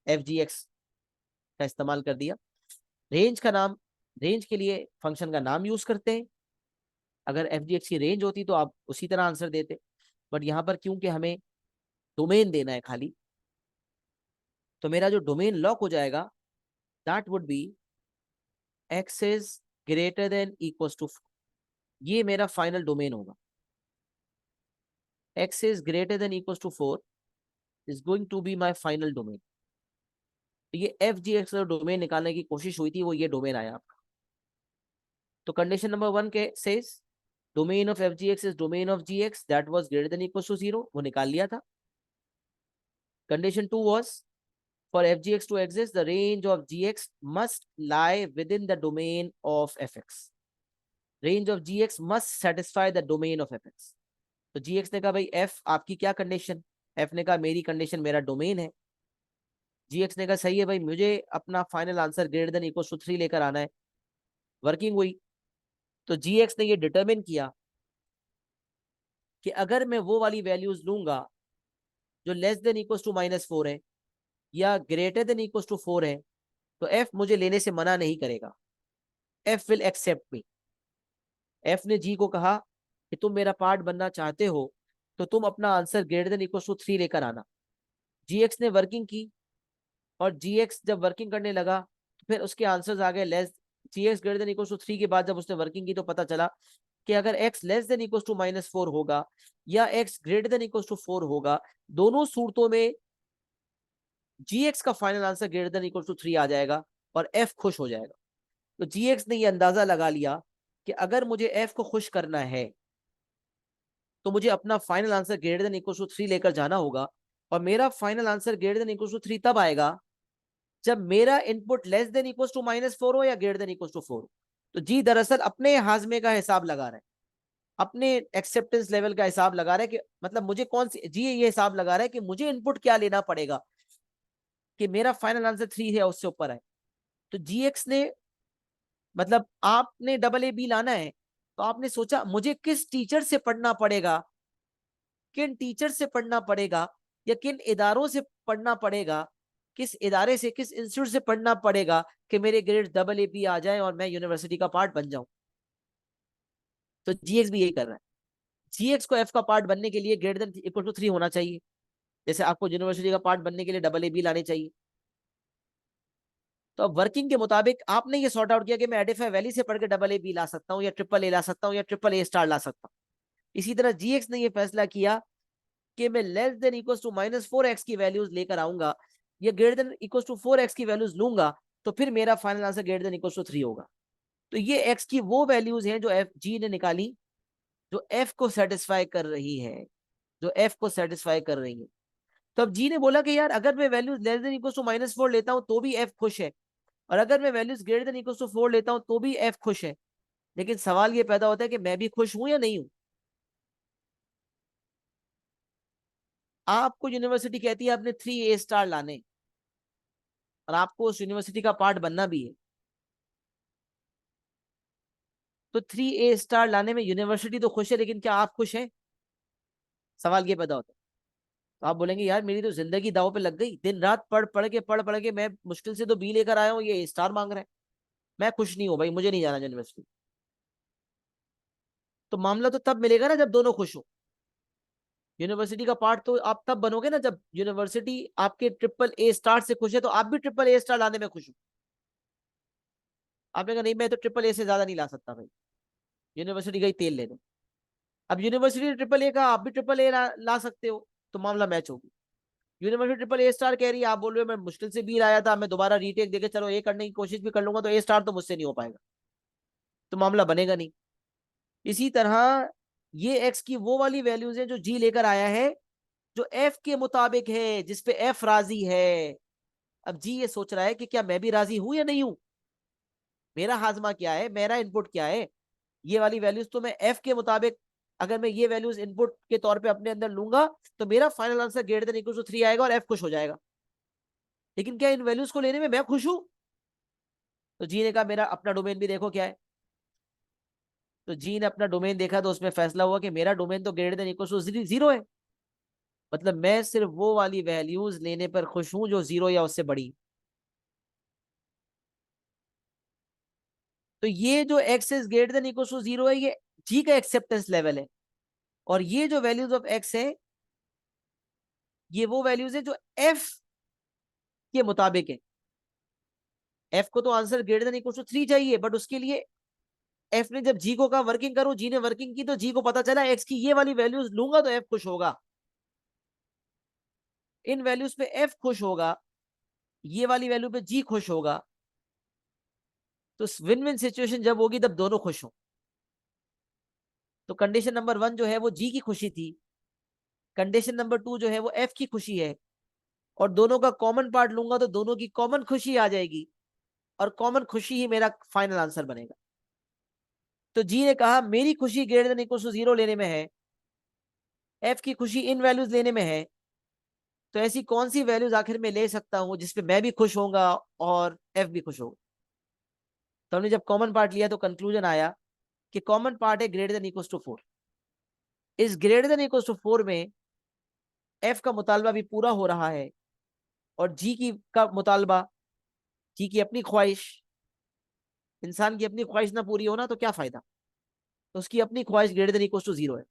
एफ जी एक्स का इस्तेमाल कर दिया। रेंज का नाम, रेंज के लिए फंक्शन का नाम यूज करते हैं, अगर एफ जी एक्स की रेंज होती तो आप उसी तरह आंसर देते, बट यहाँ पर क्योंकि हमें डोमेन देना है खाली, तो मेरा जो डोमेन लॉक हो जाएगा that would be X is greater than equal to, ये मेरा फाइनल डोमेन होगा। X is greater than equal to 4 is going to be my final domain. तो ये एफ जी एक्स का डोमेन निकालने की कोशिश हुई थी, वो ये डोमेन आया आपका। तो कंडीशन नंबर 1 के says domain of F G x is domain of ji X that was greater than equal to 0, वो निकाल लिया था। Condition 2 was for fgx to exist the range of gx must lie within the domain of fx, range of gx must satisfy the domain of fx। तो gx ने कहा भाई f आपकी क्या कंडीशन, f ने कहा मेरी कंडीशन मेरा डोमेन है। gx ने कहा सही है भाई, मुझे अपना final answer greater than equal to 3 लेकर आना है। वर्किंग हुई, तो gx ने ये डिटरमिन किया कि अगर मैं वो वाली वैल्यूज लूंगा जो लेस देन इक्वल टू -4 है या ग्रेटर देन इक्वल टू 4 है, तो f मुझे लेने से मना नहीं करेगा, f will accept me. F ने जी को कहा कि तुम मेरा पार्ट बनना चाहते हो तो तुम अपना answer greater than equal to 3 लेकर आना। जी एक्स ने वर्किंग की, और जी एक्स जब वर्किंग करने लगा तो फिर उसके आंसर्स आ गए less, G X greater than equal to 3 के बाद जब उसने वर्किंग की तो पता चला कि अगर x less than equal to -4 होगा या x greater than equal to 4 होगा, दोनों सूरतों में जी एक्स का final answer greater than equal to 3 आ जाएगा और f खुश हो जाएगा। तो जी एक्स ने ये अंदाजा लगा लिया कि अगर मुझे f को खुश करना है तो मुझे अपना final answer greater than equal to 3 लेकर जाना होगा। और मेरा final answer greater than equal to 3 तब आएगा जब मेरा input less than equal to -4 हो या ग्रेटर देन इक्वल टू 4। तो जी दरअसल अपने हाजमे का हिसाब लगा रहा है, अपने एक्सेप्टेंस लेवल का हिसाब लगा रहा है कि मतलब मुझे कौन सी, जी ये हिसाब लगा रहा है कि मुझे इनपुट क्या लेना पड़ेगा कि मेरा फाइनल आंसर 3 है उससे ऊपर है। तो जीएक्स ने मतलब आपने डबल ए बी लाना है, तो आपने सोचा मुझे किस टीचर से पढ़ना पड़ेगा, किन टीचर से पढ़ना पड़ेगा या किन इदारों से पढ़ना पड़ेगा, किस इदारे से, किस इंस्टीट्यूट से पढ़ना पड़ेगा कि मेरे ग्रेड डबल ए बी आ जाए और मैं यूनिवर्सिटी का पार्ट बन जाऊं। तो जीएक्स भी यही कर रहा है। जीएक्स को एफ का पार्ट बनने के लिए ग्रेटर देन इक्वल टू 3 होना चाहिए, जैसे आपको यूनिवर्सिटी का पार्ट बनने के लिए डबल ए बी लाने चाहिए। तो अब वर्किंग के मुताबिक आपने ये सॉर्ट आउट किया कि मैं एडिफाई वैली से पढ़ के डबल ए बी ला सकता हूँ या ट्रिपल ए ला सकता हूँ या ट्रिपल ए स्टार ला सकता हूँ। इसी तरह जीएक्स ने ये फैसला किया कि मैं less than equal to -4x की वैल्यूज लेकर आऊंगा या greater than equal to 4x की वैल्यूज लूंगा, तो फिर मेरा final answer greater than equal to 3 होगा। तो ये x की वो वैल्यूज हैं जो एफ जी ने निकाली, जो f को सेटिस्फाई कर रही है, जो f को सेटिस्फाई कर रही है। तो अब जी ने बोला कि यार अगर मैं values less than equal to -4 लेता हूं तो भी f खुश है, और अगर मैं values greater than equal to 4 लेता हूं तो भी f खुश है। लेकिन सवाल ये पैदा होता है कि मैं भी खुश हूं या नहीं हूं। आपको यूनिवर्सिटी कहती है आपने 3 A स्टार लाने, और आपको उस यूनिवर्सिटी का पार्ट बनना भी है। तो 3 A स्टार लाने में यूनिवर्सिटी तो खुश है, लेकिन क्या आप खुश हैं? सवाल ये पैदा होता है। तो आप बोलेंगे यार मेरी तो जिंदगी दांव पे लग गई, दिन रात पढ़ पढ़ के मैं मुश्किल से तो बी लेकर आया हूँ, ये A स्टार मांग रहे हैं, मैं खुश नहीं हूँ भाई, मुझे नहीं जाना यूनिवर्सिटी। तो मामला तो तब मिलेगा ना जब दोनों खुश हो। यूनिवर्सिटी का पार्ट तो आप तब बनोगे ना जब यूनिवर्सिटी आपके ट्रिपल A स्टार से खुश है, तो आप भी ट्रिपल A स्टार लाने में खुश हो। आपने कहा नहीं मैं तो ट्रिपल A से ज्यादा नहीं ला सकता भाई, यूनिवर्सिटी गई तेल लेने। अब यूनिवर्सिटी ने ट्रिपल ए का, आप भी ट्रिपल ए ला सकते हो, तो मामला मैच होगी। यूनिवर्सिटी ट्रिपल ए स्टार कह रही है, आप बोल रहे हो मैं मुश्किल से बी लाया था, मैं दोबारा रीटेक देके चलो ए करने की कोशिश भी कर लूंगा, तो ए स्टार तो मुझसे नहीं हो पाएगा, तो मामला बनेगा नहीं। इसी तरह ये एक्स की वो वाली वैल्यूज है जो जी लेकर आया है, जो एफ के मुताबिक है, जिसपे एफ राजी है। अब जी ये सोच रहा है कि क्या मैं भी राजी हूं या नहीं हूं, मेरा हाजमा क्या है, मेरा इनपुट क्या है। ये वाली वैल्यूज तो मैं एफ के मुताबिक, अगर मैं ये वैल्यूज इनपुट के तौर पे अपने अंदर लूंगा, तो मेरा final answer greater than equal to 3 आएगा और एफ खुश हो जाएगा। लेकिन क्या इन वैल्यूज को लेने में मैं खुश हूं? तो जी ने कहा मेरा अपना डोमेन भी देखो क्या है। तो जी ने अपना डोमेन देखा तो उसमें फैसला हुआ कि मेरा डोमेन तो ग्रेटर देन इक्वल टू 0 है। मतलब मैं सिर्फ वो वाली वैल्यूज लेने पर खुश हूं जो 0 या उससे बड़ी। तो ये जो X is greater than equal to 0 है, ये जी का एक्सेप्टेंस लेवल है। और ये जो वैल्यूज ऑफ एक्स है, ये वो वैल्यूज है जो एफ के मुताबिक है। एफ को तो answer greater than equal to 3 चाहिए, बट उसके लिए एफ ने जब जी को कहा वर्किंग करो, जी ने वर्किंग की, तो जी को पता चला एक्स की ये वाली वैल्यूज लूंगा तो एफ खुश होगा, इन वैल्यूज पे एफ खुश होगा, ये वाली वैल्यू पे जी खुश होगा। तो विन विन सिचुएशन जब होगी तब दोनों खुश हो। तो कंडीशन नंबर 1 जो है वो जी की खुशी थी, कंडीशन नंबर 2 जो है वो एफ की खुशी है, और दोनों का कॉमन पार्ट लूंगा तो दोनों की कॉमन खुशी आ जाएगी, और कॉमन खुशी ही मेरा फाइनल आंसर बनेगा। तो जी ने कहा मेरी खुशी ग्रेटर देन इक्वल टू 0 लेने में है, एफ की खुशी इन वैल्यूज लेने में है, तो ऐसी कौन सी वैल्यूज आखिर में ले सकता हूं जिसपे मैं भी खुश होऊंगा और एफ भी खुश होगा। तो हमने जब कॉमन पार्ट लिया तो कंक्लूजन आया कि कॉमन पार्ट है ग्रेटर देन इक्वल टू 4। इस ग्रेटर देन इक्वल टू 4 में एफ का मुतालबा भी पूरा हो रहा है, और जी की का मुतालबा, जी की अपनी ख्वाहिश, इंसान की अपनी ख्वाहिश ना पूरी होना तो क्या फायदा। तो उसकी अपनी ख्वाहिश ग्रेटर देन इक्वल टू 0 है,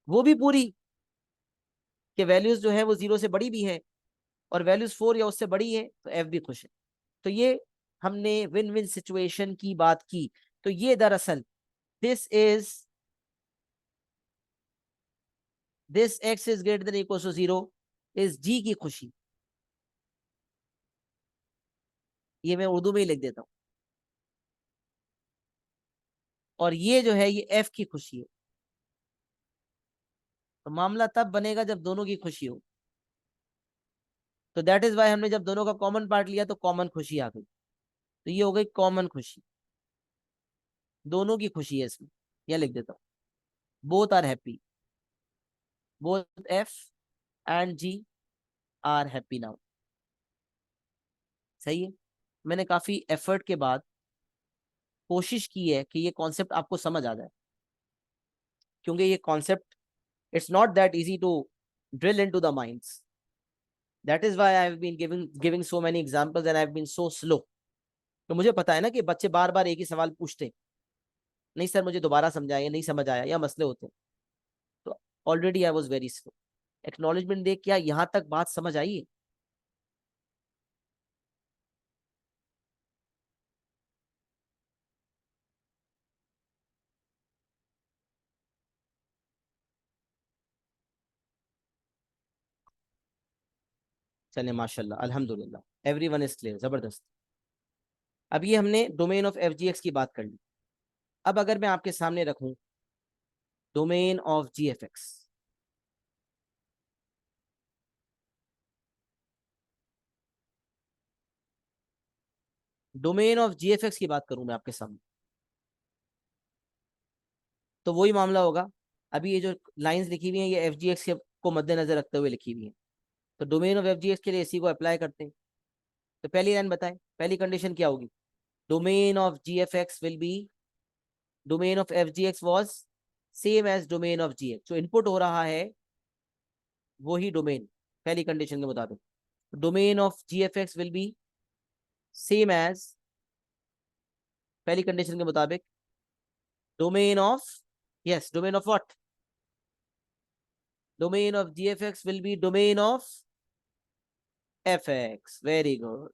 वो भी पूरी, कि वैल्यूज जो है वो 0 से बड़ी भी है, और वैल्यूज 4 या उससे बड़ी है, तो एफ भी खुश है। तो ये हमने विन विन सिचुएशन की बात की। तो ये दरअसल this is this x is greater than equal to 0 is जी की खुशी। ये मैं उर्दू में ही लिख देता हूं। और ये जो है ये एफ की खुशी है। तो मामला तब बनेगा जब दोनों की खुशी हो। तो दैट इज वाई हमने जब दोनों का कॉमन पार्ट लिया तो कॉमन खुशी आ गई। तो ये हो गई कॉमन खुशी, दोनों की खुशी है इसमें। यह लिख देता हूँ, both are happy, both F and G are happy now. सही है। मैंने काफी एफर्ट के बाद कोशिश की है कि ये कॉन्सेप्ट आपको समझ आ जाए, क्योंकि ये concept it's not that easy to drill into the minds. That is why I have been giving so many examples and I have been so slow. तो मुझे पता है ना कि बच्चे बार बार एक ही सवाल पूछते हैं, नहीं सर मुझे दोबारा समझाया, नहीं समझ आया, या मसले होते हैं। तो already I was very slow. Acknowledgement देख, क्या यहाँ तक बात समझ आई है? चले माशाल्लाह अल्हम्दुलिल्लाह, एवरीवन इज क्लियर, जबरदस्त। अब ये हमने domain of F G X की बात कर ली। अब अगर मैं आपके सामने रखूं domain of ji F X, domain of ji F x की बात करूं मैं आपके सामने, तो वही मामला होगा। अभी ये जो लाइंस लिखी हुई हैं ये एफ जी एक्स को मद्देनजर रखते हुए लिखी हुई हैं। तो domain of F G x के लिए इसी को अप्लाई करते हैं। तो पहली लाइन बताएं, पहली कंडीशन क्या होगी? Domain of ji F X will be, domain of F G X was same as domain of ji X. जो इनपुट हो रहा है वही डोमेन, पहली कंडीशन के मुताबिक domain of ji F X will be same as, पहली condition के मुताबिक domain of, yes domain of what, domain of ji F X will be domain of F X. Very good.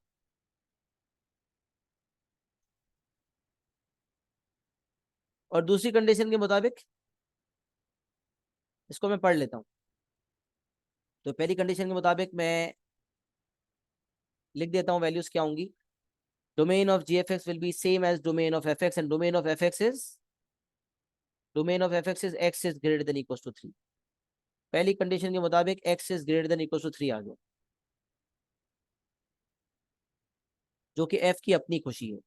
और दूसरी condition के मुताबिक इसको मैं पढ़ लेता हूं। तो पहली कंडीशन के मुताबिक मैं लिख देता हूं वैल्यूज क्या होंगी। Domain of ji F X will be same as domain of F X and domain of F x is, domain of F x is X is greater than equal to 3। पहली condition के मुताबिक X is greater than equal to 3 आ गया, जो कि F की अपनी खुशी है।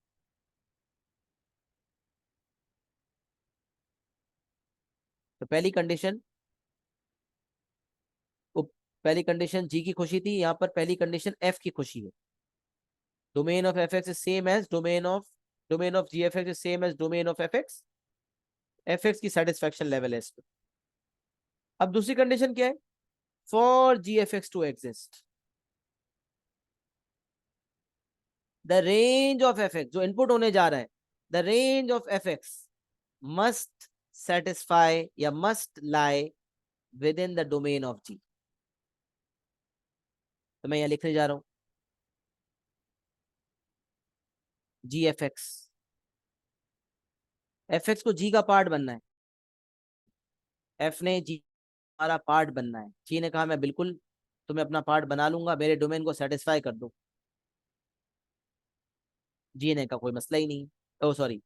तो पहली कंडीशन, पहली कंडीशन जी की खुशी थी, यहाँ पर पहली कंडीशन एफ की खुशी है। Domain of F x is same as domain of ji F x is same as domain of F x. F x की सेटिस्फेक्शन लेवल है इस पे। अब दूसरी कंडीशन क्या है? For g F x to exist, the range of F x जो input होने जा रहा है, the range of F x must satisfy या must lie within the domain of g. तो मैं यहां लिखने जा रहा हूं जी एफ एक्स, एफ एक्स को जी का पार्ट बनना है, एफ ने जी हमारा पार्ट बनना है। जी ने कहा मैं बिल्कुल तुम्हें अपना पार्ट बना लूंगा, मेरे डोमेन को सेटिस्फाई कर दो। जी ने कहा कोई मसला ही नहीं। ओ सॉरी,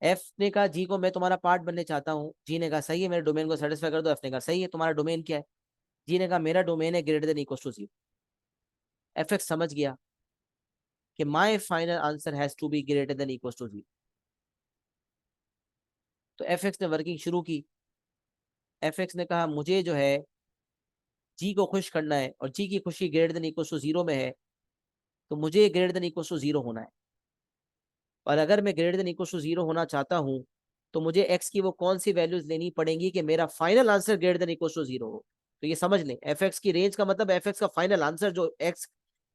एफ ने कहा जी को मैं तुम्हारा पार्ट बनने चाहता हूँ। जी ने कहा सही है, मेरे डोमेन को सेटिस्फाई कर दो। एफ ने कहा सही है, तुम्हारा डोमेन क्या है? जी ने कहा मेरा डोमेन है greater than equal to 0। F X समझ गया कि my final answer has to be greater than equal to 0। तो एफ एक्स ने वर्किंग शुरू की। एफ एक्स ने कहा मुझे जो है जी को खुश करना है और जी की खुशी ग्रेटर देन इक्वल टू 0 में है, तो मुझे ग्रेटर देन इक्वल टू 0 होना है। और अगर मैं ग्रेटर देन इक्वल टू 0 होना चाहता हूं तो मुझे एक्स की वो कौन सी वैल्यूज लेनी पड़ेंगी कि मेरा final answer greater than equal to 0 हो। तो ये समझ लें, एफ एक्स की रेंज का मतलब एफ एक्स का फाइनल आंसर, जो एक्स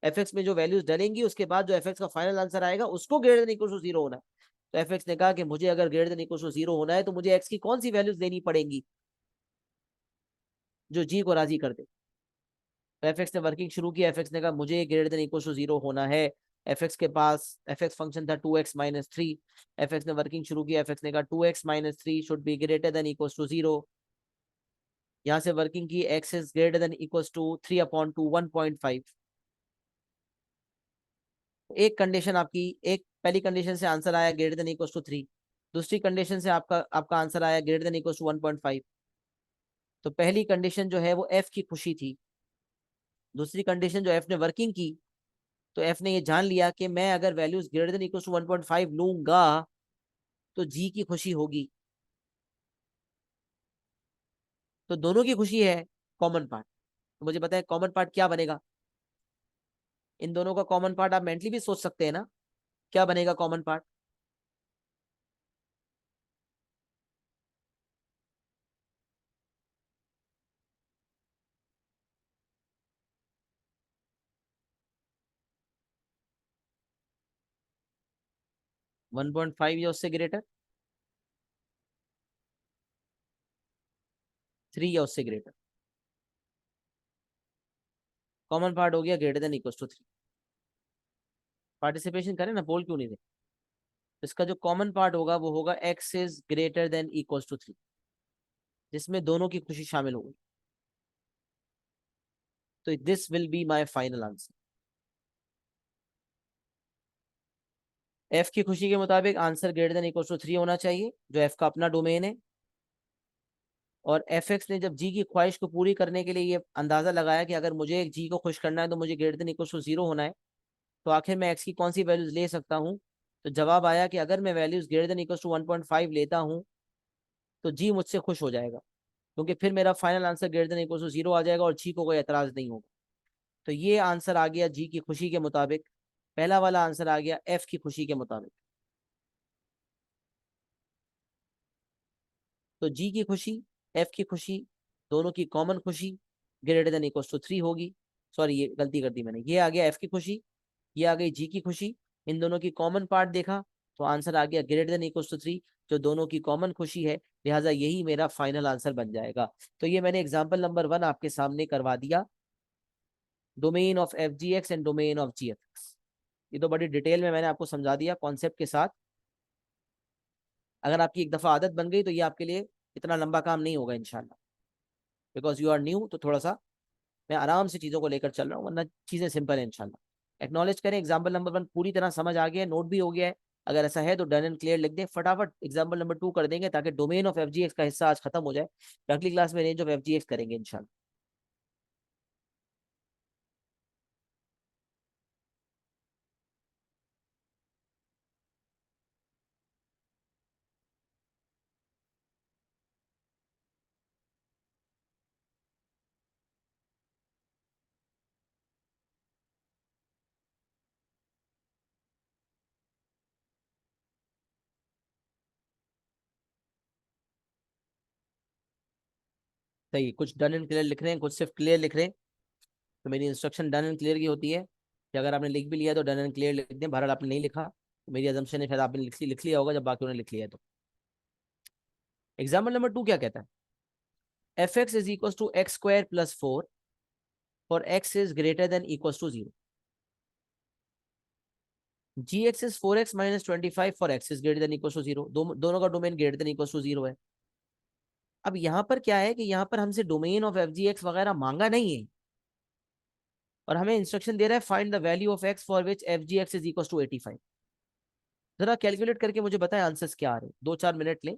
एफ एक्स में जो वैल्यूज डलेंगी उसके बाद जो एफ एक्स का फाइनल आंसर आएगा उसको ग्रेटर देन इक्वल टू 0 होना है। तो एफ एक्स ने कहा कि मुझे अगर ग्रेटर देन इक्वल टू 0 होना है तो मुझे एक्स की कौन सी वैल्यूज लेनी पड़ेंगी जो जी को राजी कर दे। तो एफ एक्स ने वर्किंग शुरू की। एफ एक्स ने कहा मुझे ग्रेटर देन इक्वल टू 0 होना है। एफ एक्स के पास एफ एक्स फंक्शन था 2x-3। एफ एक्स ने वर्किंग शुरू की। एफ एक्स ने कहा 2x-3 should be greater than equal to 0। यहाँ से वर्किंग की, X is greater than equal to 3/2 1.5। एक कंडीशन आपकी, एक पहली कंडीशन से आंसर आया ग्रेटर देन इक्वल टू 3, दूसरी कंडीशन से आपका आपका आंसर आया ग्रेटर देन इक्वल टू 1.5। तो पहली कंडीशन जो है वो एफ की खुशी थी। दूसरी कंडीशन जो एफ ने वर्किंग की, तो एफ ने ये जान लिया कि मैं अगर values greater than equal to 1.5 लूंगा तो जी की खुशी होगी। तो दोनों की खुशी है कॉमन पार्ट। तो मुझे पता है कॉमन पार्ट क्या बनेगा। इन दोनों का कॉमन पार्ट आप मेंटली भी सोच सकते हैं ना, क्या बनेगा कॉमन पार्ट। 1.5 या उससे ग्रेटर, 3 या उससे ग्रेटर। कॉमन पार्ट हो गया greater than equal to 3। Participation करें ना, बोल क्यों नहीं दे। इसका जो कॉमन पार्ट होगा वो होगा X is greater than equal to 3, जिसमें दोनों की खुशी शामिल होगी। तो this will be my final answer. F की खुशी के मुताबिक answer greater than equal to 3 होना चाहिए, जो एफ का अपना डोमेन है। और एफ एक्स ने जब जी की ख्वाहिश को पूरी करने के लिए ये अंदाजा लगाया कि अगर मुझे एक जी को खुश करना है तो मुझे ग्रेटर देन इक्वल टू 0 होना है, तो आखिर मैं एक्स की कौन सी वैल्यूज ले सकता हूँ। तो जवाब आया कि अगर मैं values greater than equal to 1.5 लेता हूँ तो जी मुझसे खुश हो जाएगा, क्योंकि फिर मेरा final answer greater than equal to 0 आ जाएगा और जी को कोई एतराज नहीं होगा। तो ये आंसर आ गया जी की खुशी के मुताबिक। पहला वाला आंसर आ गया एफ की खुशी के मुताबिक। तो जी की खुशी, एफ की खुशी, दोनों की कॉमन खुशी ग्रेटर देन इक्वल टू 3 होगी। सॉरी, ये गलती कर दी मैंने, ये आ गया एफ की खुशी, ये आ गई जी की खुशी। इन दोनों की कॉमन पार्ट देखा तो आंसर आ गया ग्रेटर देन इक्वल टू 3, जो दोनों की कॉमन खुशी है, लिहाजा यही मेरा फाइनल आंसर बन जाएगा। तो ये मैंने एग्जाम्पल नंबर 1 आपके सामने करवा दिया, domain of F G x and domain of ji F x. ये तो बड़ी डिटेल में मैंने आपको समझा दिया कॉन्सेप्ट के साथ। अगर आपकी एक दफा आदत बन गई तो ये आपके लिए इतना लंबा काम नहीं होगा इंशाल्लाह, बिकॉज यू आर न्यू। तो थोड़ा सा मैं आराम से चीज़ों को लेकर चल रहा हूँ, वरना चीज़ें सिंपल है इंशाल्लाह। एक्नॉलेज करें एग्जाम्पल नंबर 1 पूरी तरह समझ आ गया है, नोट भी हो गया है। अगर ऐसा है तो डन एंड क्लियर लिख दें, फटाफट एग्जाम्पल नंबर 2 कर देंगे ताकि domain of F G x का हिस्सा आज खत्म हो जाए। अगली क्लास में range of F G x करेंगे इंशाल्लाह। सही, कुछ डन एंड क्लियर लिख रहे हैं, कुछ सिर्फ क्लियर लिख रहे हैं। तो मेरी इंस्ट्रक्शन डन एंड क्लियर की होती है कि अगर आपने लिख भी लिया तो डन एंड क्लियर लिख दें। बहरहाल आपने नहीं लिखा तो मेरी अजम्पशन है शायद आपने लिख लिया होगा जब बाकी ने लिख लिया है। तो एग्जाम्पल नंबर 2 क्या कहता है, f x is equal to x square plus 4 for x is greater than equal to 0। G x is 4x minus 25 for x is greater than equal to 0। दोनों का domain greater than equal to 0 है। अब यहाँ पर क्या है कि यहाँ पर हमसे domain of F G x वगैरह मांगा नहीं है, और हमें इंस्ट्रक्शन दे रहा है find the value of x for which f ji x is equal to 85। जरा कैलकुलेट करके मुझे बताएं आंसर्स क्या आ रहे हैं, 2-4 मिनट लें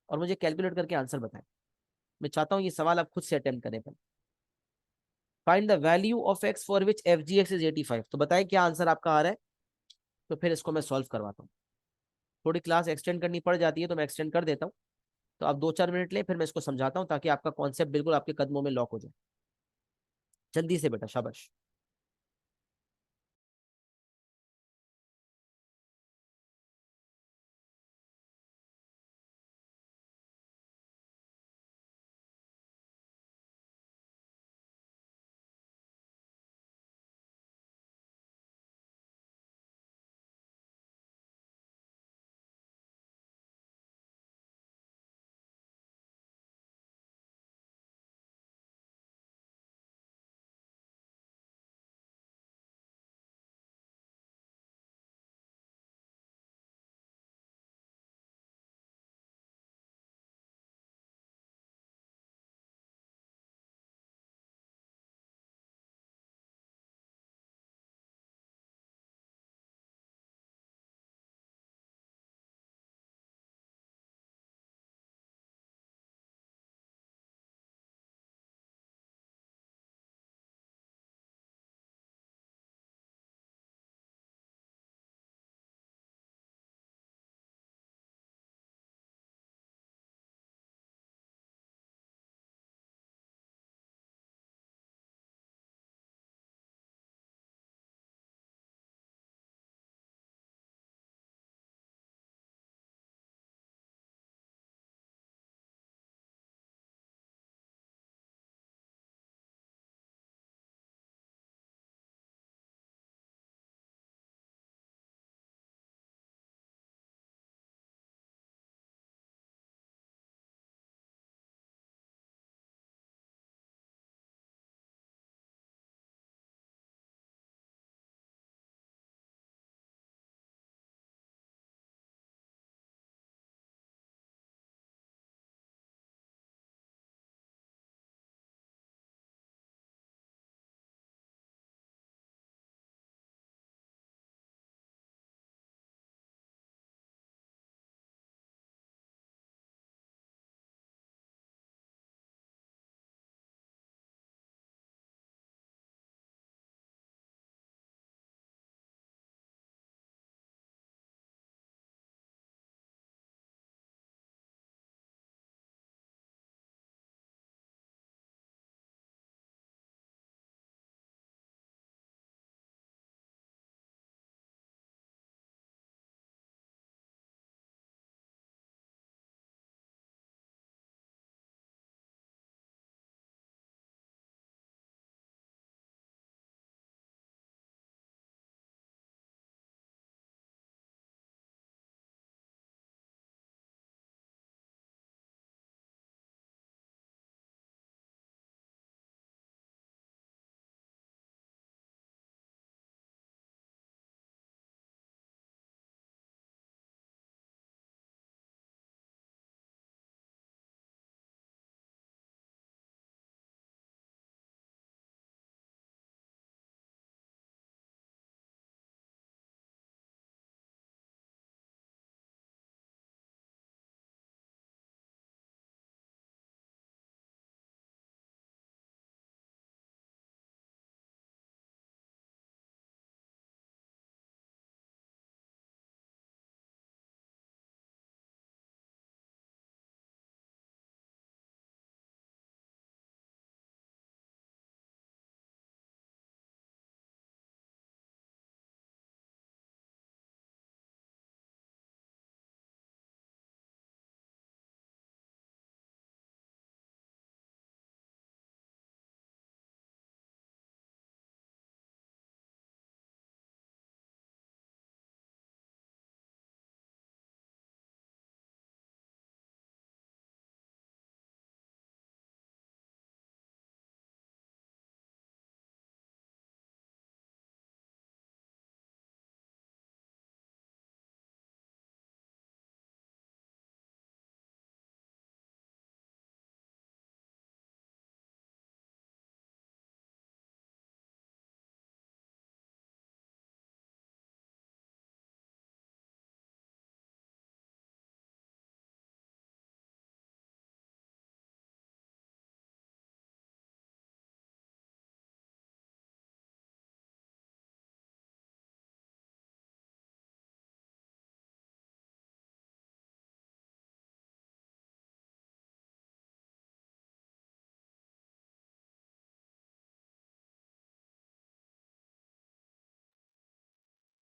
और मुझे कैलकुलेट करके आंसर बताएं। मैं चाहता हूँ ये सवाल आप खुद से अटेम्प्ट करें। Find the value of x for which f ji x is 85। तो बताएं क्या आंसर आपका आ रहा है, तो फिर इसको मैं सॉल्व करवाता हूँ। थोड़ी क्लास एक्सटेंड करनी पड़ जाती है तो मैं एक्सटेंड कर देता हूँ। तो आप 2-4 मिनट लें, फिर मैं इसको समझाता हूँ ताकि आपका कॉन्सेप्ट बिल्कुल आपके कदमों में लॉक हो जाए। जल्दी से बेटा, शाबाश।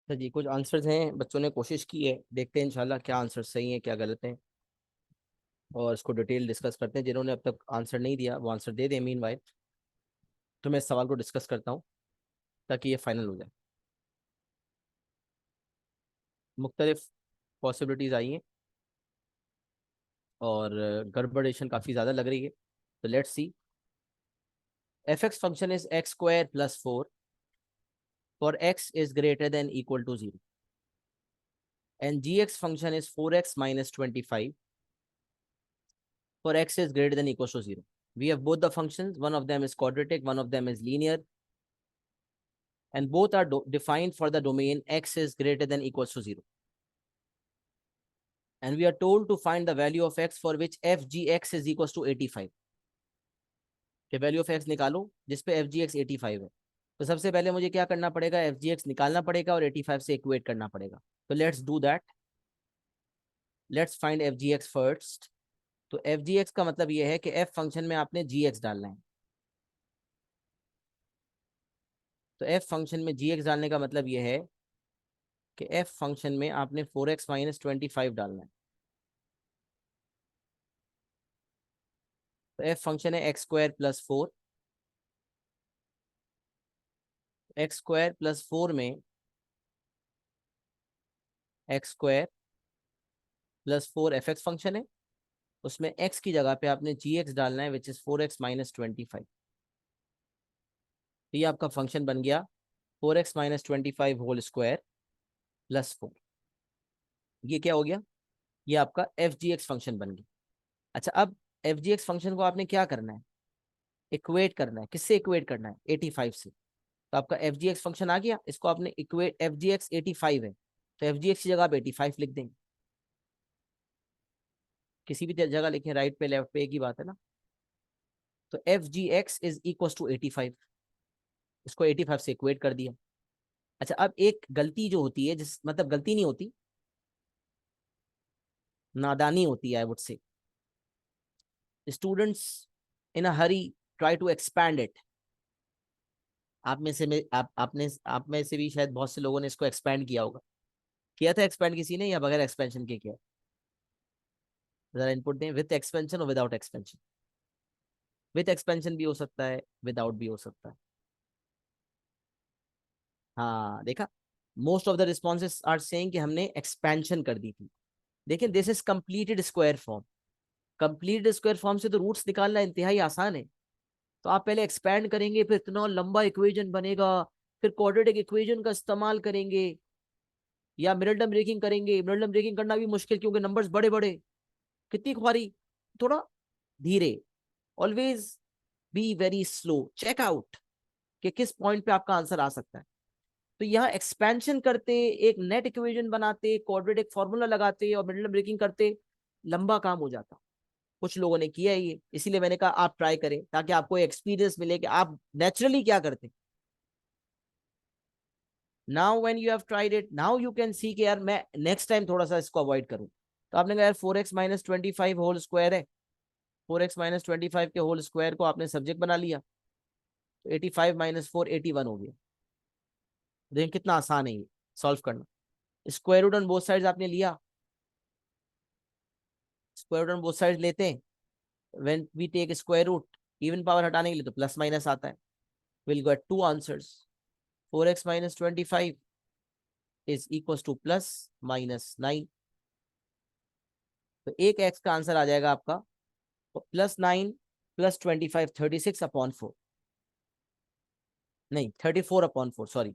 तो जी कुछ आंसर्स हैं, बच्चों ने कोशिश की है, देखते हैं इंशाल्लाह क्या आंसर सही है क्या गलत है, और इसको डिटेल डिस्कस करते हैं। जिन्होंने अब तक आंसर नहीं दिया वो आंसर दे दें मीन वाइल। तो मैं इस सवाल को डिस्कस करता हूँ ताकि ये फाइनल हो जाए। मुख्तलिफ पॉसिबिलिटीज़ आई हैं और गड़बड़ेशन काफ़ी ज़्यादा लग रही है। तो let's see. F x function is x square plus 4 for x is greater than equal to 0 and gx function is 4x minus 25 for x is greater than equals to 0. We have both the functions. One of them is quadratic, one of them is linear, and both are defined for the domain x is greater than equals to 0. And we are told to find the value of x for which f g x is equals to 85. कि value of x निकालो जिसपे F G x 85 है। तो सबसे पहले मुझे क्या करना पड़ेगा, एफ जी एक्स निकालना पड़ेगा और 85 से इक्वेट करना पड़ेगा। तो let's do that. Let's find F ji x first. तो एफ जी एक्स का मतलब ये है कि एफ फंक्शन में आपने जी एक्स डालना है। तो एफ फंक्शन में जी एक्स डालने का मतलब ये है कि एफ फंक्शन में आपने 4x माइनस 25 डालना है। तो एफ फंक्शन है x square plus 4। X square plus 4 में x square plus 4 F x function है, उसमें x की जगह पे आपने जी एक्स डालना है विच इज 4x माइनस 25। तो ये आपका फंक्शन बन गया 4x minus 25 whole square plus 4। ये क्या हो गया, ये आपका एफ जी एक्स फंक्शन बन गया। अच्छा, अब एफ जी एक्स फंक्शन को आपने क्या करना है, इक्वेट करना है। किससे इक्वेट करना है, 85 से। तो आपका एफ जी एक्स फंक्शन आ गया, इसको आपने इक्वेट, एफ जी एक्स 85 है तो एफ जी एक्स की जगह आप 85 लिख देंगे। किसी भी जगह लिखें, राइट पे लेफ्ट पे एक ही बात है ना। तो F G x is equal to 85, इसको 85 से इक्वेट कर दिया। अच्छा, अब एक गलती जो होती है, जिस मतलब गलती नहीं होती, नादानी होती है I would say, students in a hurry try to expand it. आप में से आप में से भी शायद बहुत से लोगों ने इसको एक्सपैंड किया होगा। किया था एक्सपैंड किसी ने या बगैर एक्सपेंशन के किया? जरा इनपुट दें, विद एक्सपेंशन और विदाउट एक्सपेंशन। विद एक्सपेंशन भी हो सकता है, विदाउट भी हो सकता है। हाँ देखा, most of the responses are saying कि हमने एक्सपेंशन कर दी थी। देखिए this is completed square form. Completed square form से तो रूट्स निकालना इंतहाई आसान है। तो आप पहले एक्सपैंड करेंगे, फिर इतना लंबा इक्वेशन बनेगा, फिर क्वाड्रेटिक इक्वेशन का इस्तेमाल करेंगे या मिडलटर्म ब्रेकिंग करेंगे। मिडलटर्म ब्रेकिंग करना भी मुश्किल क्योंकि नंबर्स बड़े बड़े, कितनी ख्वारी। थोड़ा धीरे, always be very slow, check out कि किस पॉइंट पे आपका आंसर आ सकता है। तो यहाँ एक्सपेंशन करते, एक नेट इक्वेशन बनाते, क्वाड्रेटिक फॉर्मूला लगाते और मिडल ब्रेकिंग करते, लंबा काम हो जाता। कुछ लोगों ने किया है ये, इसीलिए मैंने कहा आप ट्राई करें ताकि आपको एक्सपीरियंस मिले कि आप नेचुरली क्या करते। Now when you have tried it, now you can see कि यार मैं नेक्स्ट टाइम थोड़ा सा इसको अवॉइड करूं। तो आपने कहा यार 4x माइनस 25 होल स्क्वायर है, 4x माइनस 25 के होल स्क्वायर को आपने सब्जेक्ट बना लिया, तो 85 माइनस 4 81 हो गया। देखिए कितना आसान है ये सॉल्व करना। Square root on both sides आपने लिया, square root on both sides लेते हैं, when we take square root even power हटाने के लिए तो प्लस माइनस आता है। Will get two answers, 4x minus 25 is equal to plus minus 9। तो एक x का आंसर आ जाएगा आपका प्लस 9 प्लस 25, 36/4, नहीं 34/4, sorry.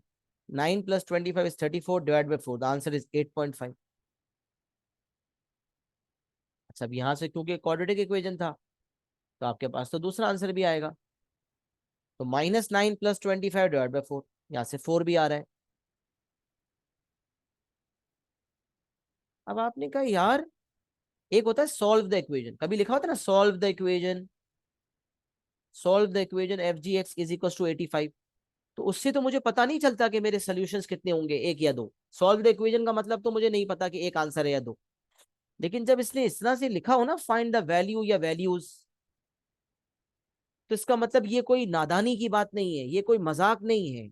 9 plus 25 is 34 divided by 4, the answer is 8.5। अच्छा, अब यहाँ से क्योंकि क्वाड्रेटिक इक्वेशन था तो आपके पास तो दूसरा आंसर भी आएगा। तो -9 प्लस 25 डिवाइड बाई 4, यहाँ से 4 भी आ रहा है। अब आपने कहा यार, एक होता है सॉल्व द इक्वेशन, कभी लिखा होता है ना solve the equation, solve the equation f ji x is equal to 85। तो उससे तो मुझे पता नहीं चलता कि मेरे सोल्यूशंस कितने होंगे, एक या दो। सॉल्व द इक्वेशन का मतलब तो मुझे नहीं पता कि एक आंसर है या दो। लेकिन जब इसने इस तरह से लिखा हो ना, फाइंड द वैल्यू या वैल्यूज, तो इसका मतलब ये कोई नादानी की बात नहीं है, ये कोई मजाक नहीं है,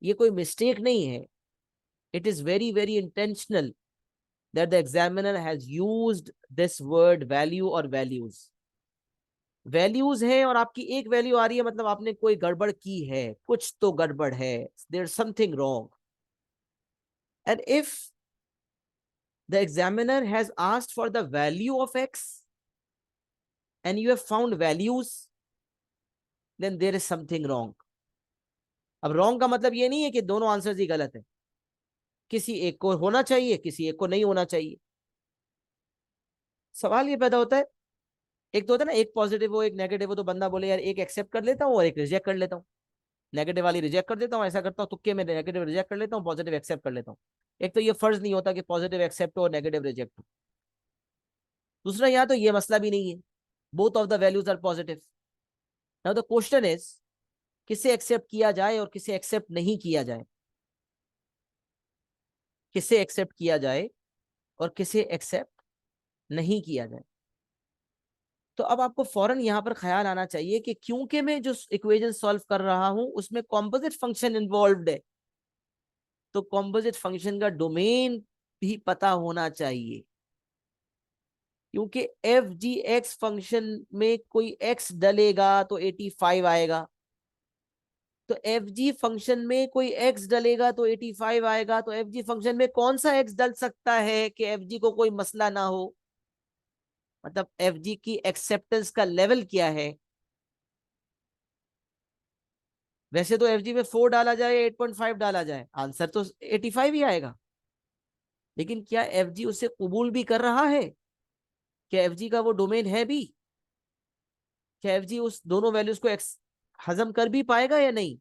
ये कोई मिस्टेक नहीं है। It is very, very intentional that the examiner has used this word value or values. Values है और आपकी एक वैल्यू आ रही है, मतलब आपने कोई गड़बड़ की है, कुछ तो गड़बड़ है, there something wrong. And if the examiner has asked for the value of x and you have found values, then there is something wrong. अब रॉन्ग का मतलब ये नहीं है कि दोनों आंसर्स ही गलत है. किसी एक को होना चाहिए, किसी एक को नहीं होना चाहिए. सवाल ये पैदा होता है, एक तो होता है ना, एक पॉजिटिव हो एक नेगेटिव हो, तो बंदा बोले यार एक एक्सेप्ट कर लेता हूँ और एक रिजेक्ट कर लेता हूँ. नेगेटिव वाली रिजेक्ट कर देता हूँ, ऐसा करता हूँ तुक्के में, नेगेटिव रिजेक्ट कर लेता हूँ, पॉजिटिव एक्सेप्ट कर लेता हूँ. एक तो ये फर्ज नहीं होता कि पॉजिटिव एक्सेप्ट हो और नेगेटिव रिजेक्ट हो. दूसरा, यहाँ तो ये मसला भी नहीं है, both of the values are positive. Now the question is, किसे एक्सेप्ट किया जाए और किसे एक्सेप्ट नहीं किया जाए. किसे एक्सेप्ट किया जाए और किसे एक्सेप्ट नहीं किया जाए. तो अब आपको फौरन यहां पर ख्याल आना चाहिए कि क्योंकि मैं जो इक्वेशन सॉल्व कर रहा हूं उसमें कॉम्पोजिट फंक्शन इन्वॉल्व्ड है, तो कॉम्पोजिट फंक्शन का डोमेन भी पता होना चाहिए. क्योंकि एफ जी एक्स फंक्शन में कोई एक्स डलेगा तो 85 आएगा, तो एफ जी फंक्शन में कोई एक्स डलेगा तो 85 आएगा. तो एफ जी फंक्शन में कौन सा एक्स डल सकता है कि एफ जी को कोई मसला ना हो, मतलब एफ जी की एक्सेप्टेंस का लेवल क्या है. वैसे तो एफ जी में 4 डाला जाए, 8.5 डाला जाए, आंसर तो 85 ही आएगा. लेकिन क्या एफ जी उसे कबूल भी कर रहा है, क्या एफ जी का वो डोमेन है भी, क्या एफ जी उस दोनों वैल्यूज को हजम कर भी पाएगा या नहीं.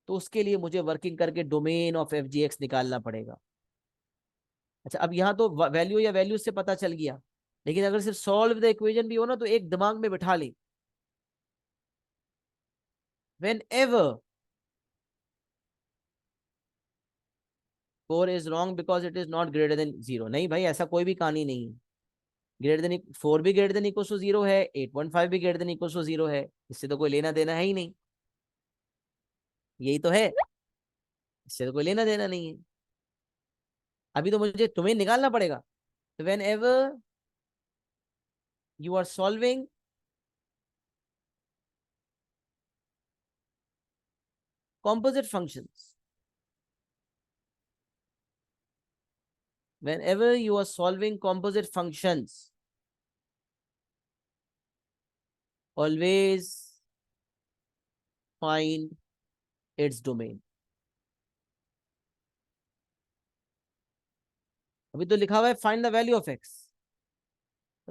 तो उसके लिए मुझे वर्किंग करके domain of F G x निकालना पड़ेगा. अच्छा, अब यहाँ तो वैल्यू या वैल्यूज से पता चल गया, लेकिन अगर सिर्फ सॉल्व द इक्वेशन भी हो ना, तो एक दिमाग में बिठा ले, when ever 4 is wrong because it is not greater than 0. नहीं भाई, ऐसा कोई भी कहानी नहीं है. ग्रेटर देन 4 भी ग्रेटर देन इक्वल टू 0 है, 8.5 भी ग्रेटर देन इक्वल टू 0 है. इससे तो कोई लेना देना है ही नहीं. यही तो है, इससे तो कोई लेना देना नहीं है. अभी तो मुझे तुम्हें निकालना पड़ेगा. तो whenever you are solving composite functions, whenever you are solving composite functions, always find its domain. अभी तो लिखा हुआ है find the value of x,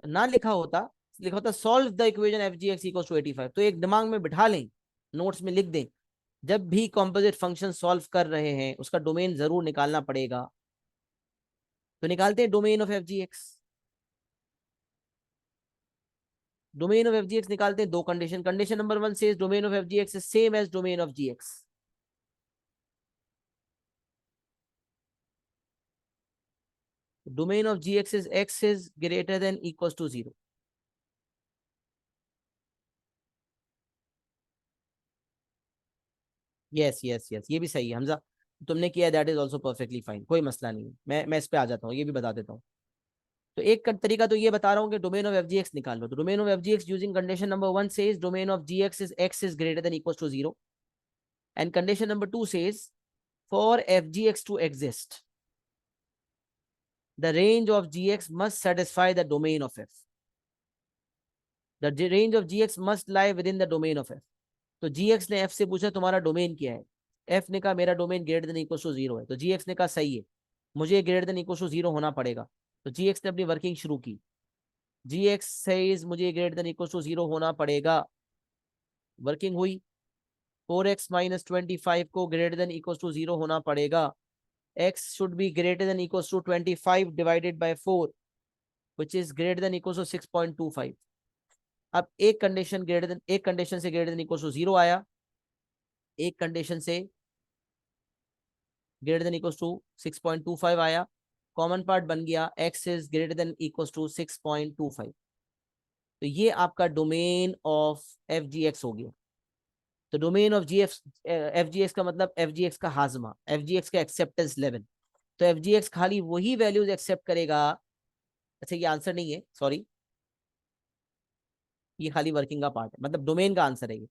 ना लिखा होता, लिखा होता solve the equation f ji x equals to 85. तो एक दिमाग में बिठा लें, नोट्स में लिख दें, जब भी कॉम्पोजिट फंक्शन सॉल्व कर रहे हैं उसका डोमेन जरूर निकालना पड़ेगा. तो निकालते हैं domain of F G x. Domain of F G x निकालते हैं, दो condition. Condition number 1 says domain of F G x is same as domain of ji x. Domain of gx is x is greater than equals to 0. Yes yes yes, ये भी सही है हमजा, तुमने किया, that is also perfectly fine, कोई मसला नहीं है. मैं इस पे आ जाता हूँ, ये भी बता देता हूँ. तो एक तरीका तो ये बता रहा हूँ कि domain of F G x निकाल लो. तो domain of F G x using condition number 1 says domain of ji x is x is greater than equals to 0. And condition number 2 says for fgx to exist, the range of gx must satisfy the domain of f. The range of gx must lie within the domain of f. तो gx ने f से पूछा तुम्हारा domain क्या है. f ने कहा मेरा domain greater than equal to 0 है. तो gx ने कहा सही है, मुझे ग्रेटर देन इक्वल टू 0 होना पड़ेगा. तो gx ने अपनी वर्किंग शुरू की. gx सेज मुझे ग्रेटर देन इक्वल टू 0 होना पड़ेगा. वर्किंग हुई, 4x माइनस 25 को ग्रेटर देन इक्वल टू 0 होना पड़ेगा. x should be greater than equals to 25 divided by 4 which is greater than equals to 6.25. अब एक कंडीशन ग्रेटर देन, एक कंडीशन से ग्रेटर देन इक्वल्स टू 0 आया, एक कंडीशन से ग्रेटर देन इक्वल्स टू 6.25 आया. कॉमन पार्ट बन गया, x is greater than equals to 6.25. तो ये आपका domain of F G x हो गया. तो domain of ji f ji x का मतलब एफ जी एक्स का हाजमा, एफ जी एक्स का एक्सेप्टेंस लेवल। तो एफ जी एक्स खाली वही वैल्यूज एक्सेप्ट करेगा। अच्छा ये आंसर नहीं है, सॉरी, ये खाली वर्किंग का पार्ट है, मतलब डोमेन का आंसर है ये।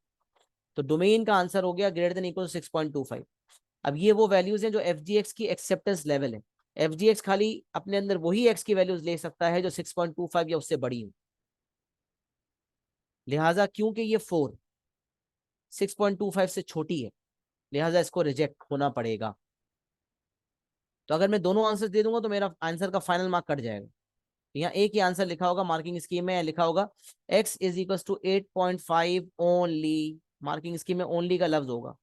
तो डोमेन का आंसर हो गया ग्रेटर देन इक्वल 6.25। अब ये वो वैल्यूज हैं जो एफ जी एक्स की एक्सेप्टेंस लेवल है। एफ जी एक्स खाली अपने अंदर वही एक्स की वैल्यूज ले सकता है जो 6.25 या उससे बड़ी हो। लिहाजा क्योंकि ये 4 6.25 से छोटी है, लिहाजा इसको रिजेक्ट होना पड़ेगा। तो अगर मैं दोनों आंसर दे दूंगा तो मेरा आंसर का फाइनल मार्क कट जाएगा। यहाँ एक ही आंसर लिखा होगा, मार्किंग स्कीम में लिखा होगा x is equal to 8.5 only, marking scheme में ओनली का लफ्ज होगा,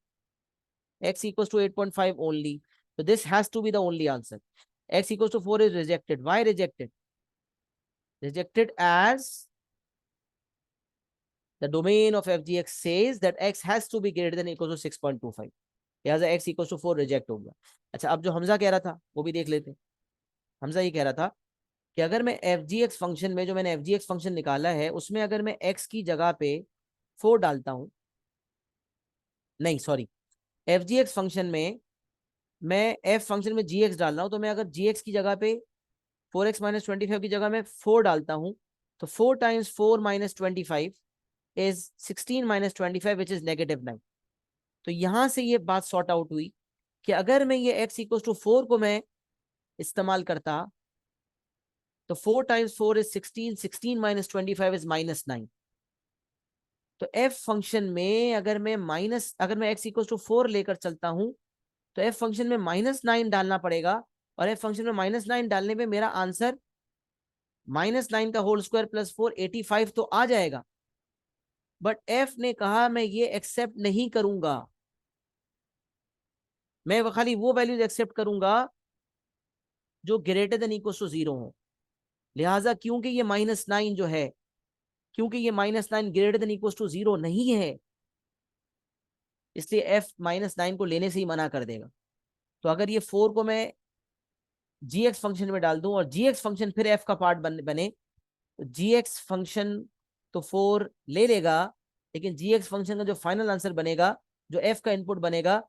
x equals to 8.5 only. So this has to be the only answer. X equals to 4 is rejected. Why rejected? Rejected as the domain of FGX says that x has to be greater than equal to 6.25. लिहाजा x equals to 4 reject हो गया। अच्छा अब जो हमजा कह रहा था वो भी देख लेते हैं। हमजा ये कह रहा था कि अगर मैं एफ जी एक्स फंक्शन में, जो मैंने एफ जी एक्स फंक्शन निकाला है उसमें अगर मैं x की जगह पे 4 डालता हूं, नहीं sorry, F G X function में मैं एफ फंक्शन में जी एक्स डाल रहा हूं, तो मैं अगर जी एक्स की जगह पे 4x-25 की जगह मैं 4 डालता हूं, तो 4 times 4 minus 25 is 16 minus 25 which is -9। तो यहां से ये बात सॉर्ट आउट हुई कि अगर मैं ये x इक्वल टू 4 को मैं इस्तेमाल करता, तो 4 टाइम्स 4 इज 16, 16 माइनस 25 इज -9। तो f फंक्शन में अगर मैं x इक्वल टू 4 लेकर चलता हूं, तो f फंक्शन में -9 डालना पड़ेगा, और f फंक्शन में -9 डालने पे मेरा आंसर -9 का होल स्क्वायर प्लस 4 85 तो आ जाएगा। बट एफ ने कहा मैं ये एक्सेप्ट नहीं करूंगा, मैं खाली वो वैल्यूज एक्सेप्ट करूंगा जो ग्रेटर देन इक्वल टू 0 हो। लिहाजा क्योंकि ये -9 जो है, क्योंकि ये -9 ग्रेटर देन इक्वल टू 0 नहीं है, इसलिए एफ -9 को लेने से ही मना कर देगा। तो अगर ये 4 को मैं जी एक्स फंक्शन में डाल दूं और जी एक्स फंक्शन फिर एफ का पार्ट बने, तो जी एक्स फंक्शन तो 4 ले लेगा, लेकिन जी एक्स फंक्शन का जो फाइनल आंसर बनेगा, जो एफ का इनपुट बनेगा,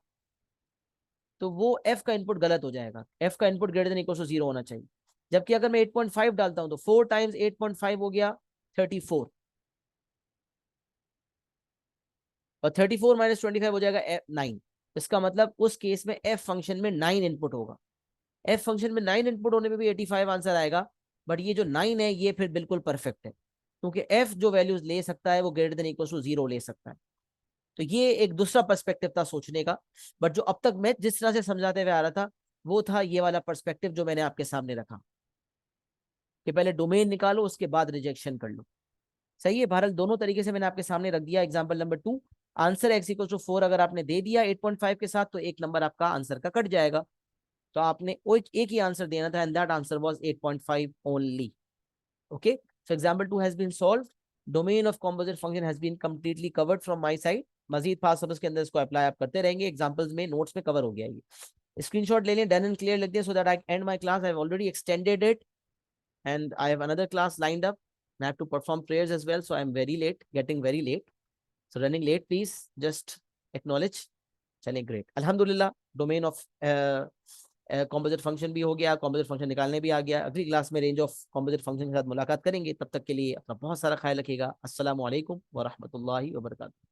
तो वो एफ का इनपुट गलत हो जाएगा। एफ का input greater than equal to 0 होना चाहिए। जबकि अगर मैं 8.5 डालता हूं तो 4 टाइम्स 8.5 हो गया 34, और 34 माइनस 25 हो जाएगा 9। इसका मतलब उस केस में एफ फंक्शन में 9 इनपुट होगा। एफ फंक्शन में 9 इनपुट होने पे भी 85 आंसर आएगा, बट ये जो 9 है ये फिर बिल्कुल परफेक्ट है, क्योंकि एफ जो वैल्यूज ले सकता है वो ग्रेटर देन इक्वल टू 0 ले सकता है। तो ये एक दूसरा पर्सपेक्टिव था सोचने का। बट जो अब तक मैं जिस तरह से समझाते हुए आ रहा था वो था ये वाला पर्सपेक्टिव जो मैंने आपके सामने रखा, कि पहले डोमेन निकालो उसके बाद रिजेक्शन कर लो। सही है, बहरहाल दोनों तरीके से मैंने आपके सामने रख दिया। Example number 2, answer x equal to 4 अगर आपने दे दिया 8.5 के साथ, तो एक नंबर आपका आंसर का कट जाएगा। तो आपने वो एक ही आंसर देना था, and that answer was 8.5 only. Okay, so example 2 has been solved. Domain of composite function has been completely covered from my side. मजीद पास सर्विस के अंदर इसको अप्लाई आप करते रहेंगे, एग्जांपल्स में नोट्स में कवर हो गया ये। स्क्रीनशॉट ले लें, डन एंड क्लियर लिख दें, so that I and my class. I have already extended it and I have another class lined up. I have to perform prayers as well, so I'm very late, getting very late. So running late, please just acknowledge. चलिए great, अल्हम्दुलिल्लाह domain of composite function भी हो गया, composite function निकालने भी आ गया। अगली class में रेंज ऑफ कॉम्पोजिट फंक्शन के साथ मुलाकात करेंगे। तब तक के लिए अपना बहुत सारा ख्याल रखिएगा। अस्सलामु अलैकुम व रहमतुल्लाहि व बरकातुहू।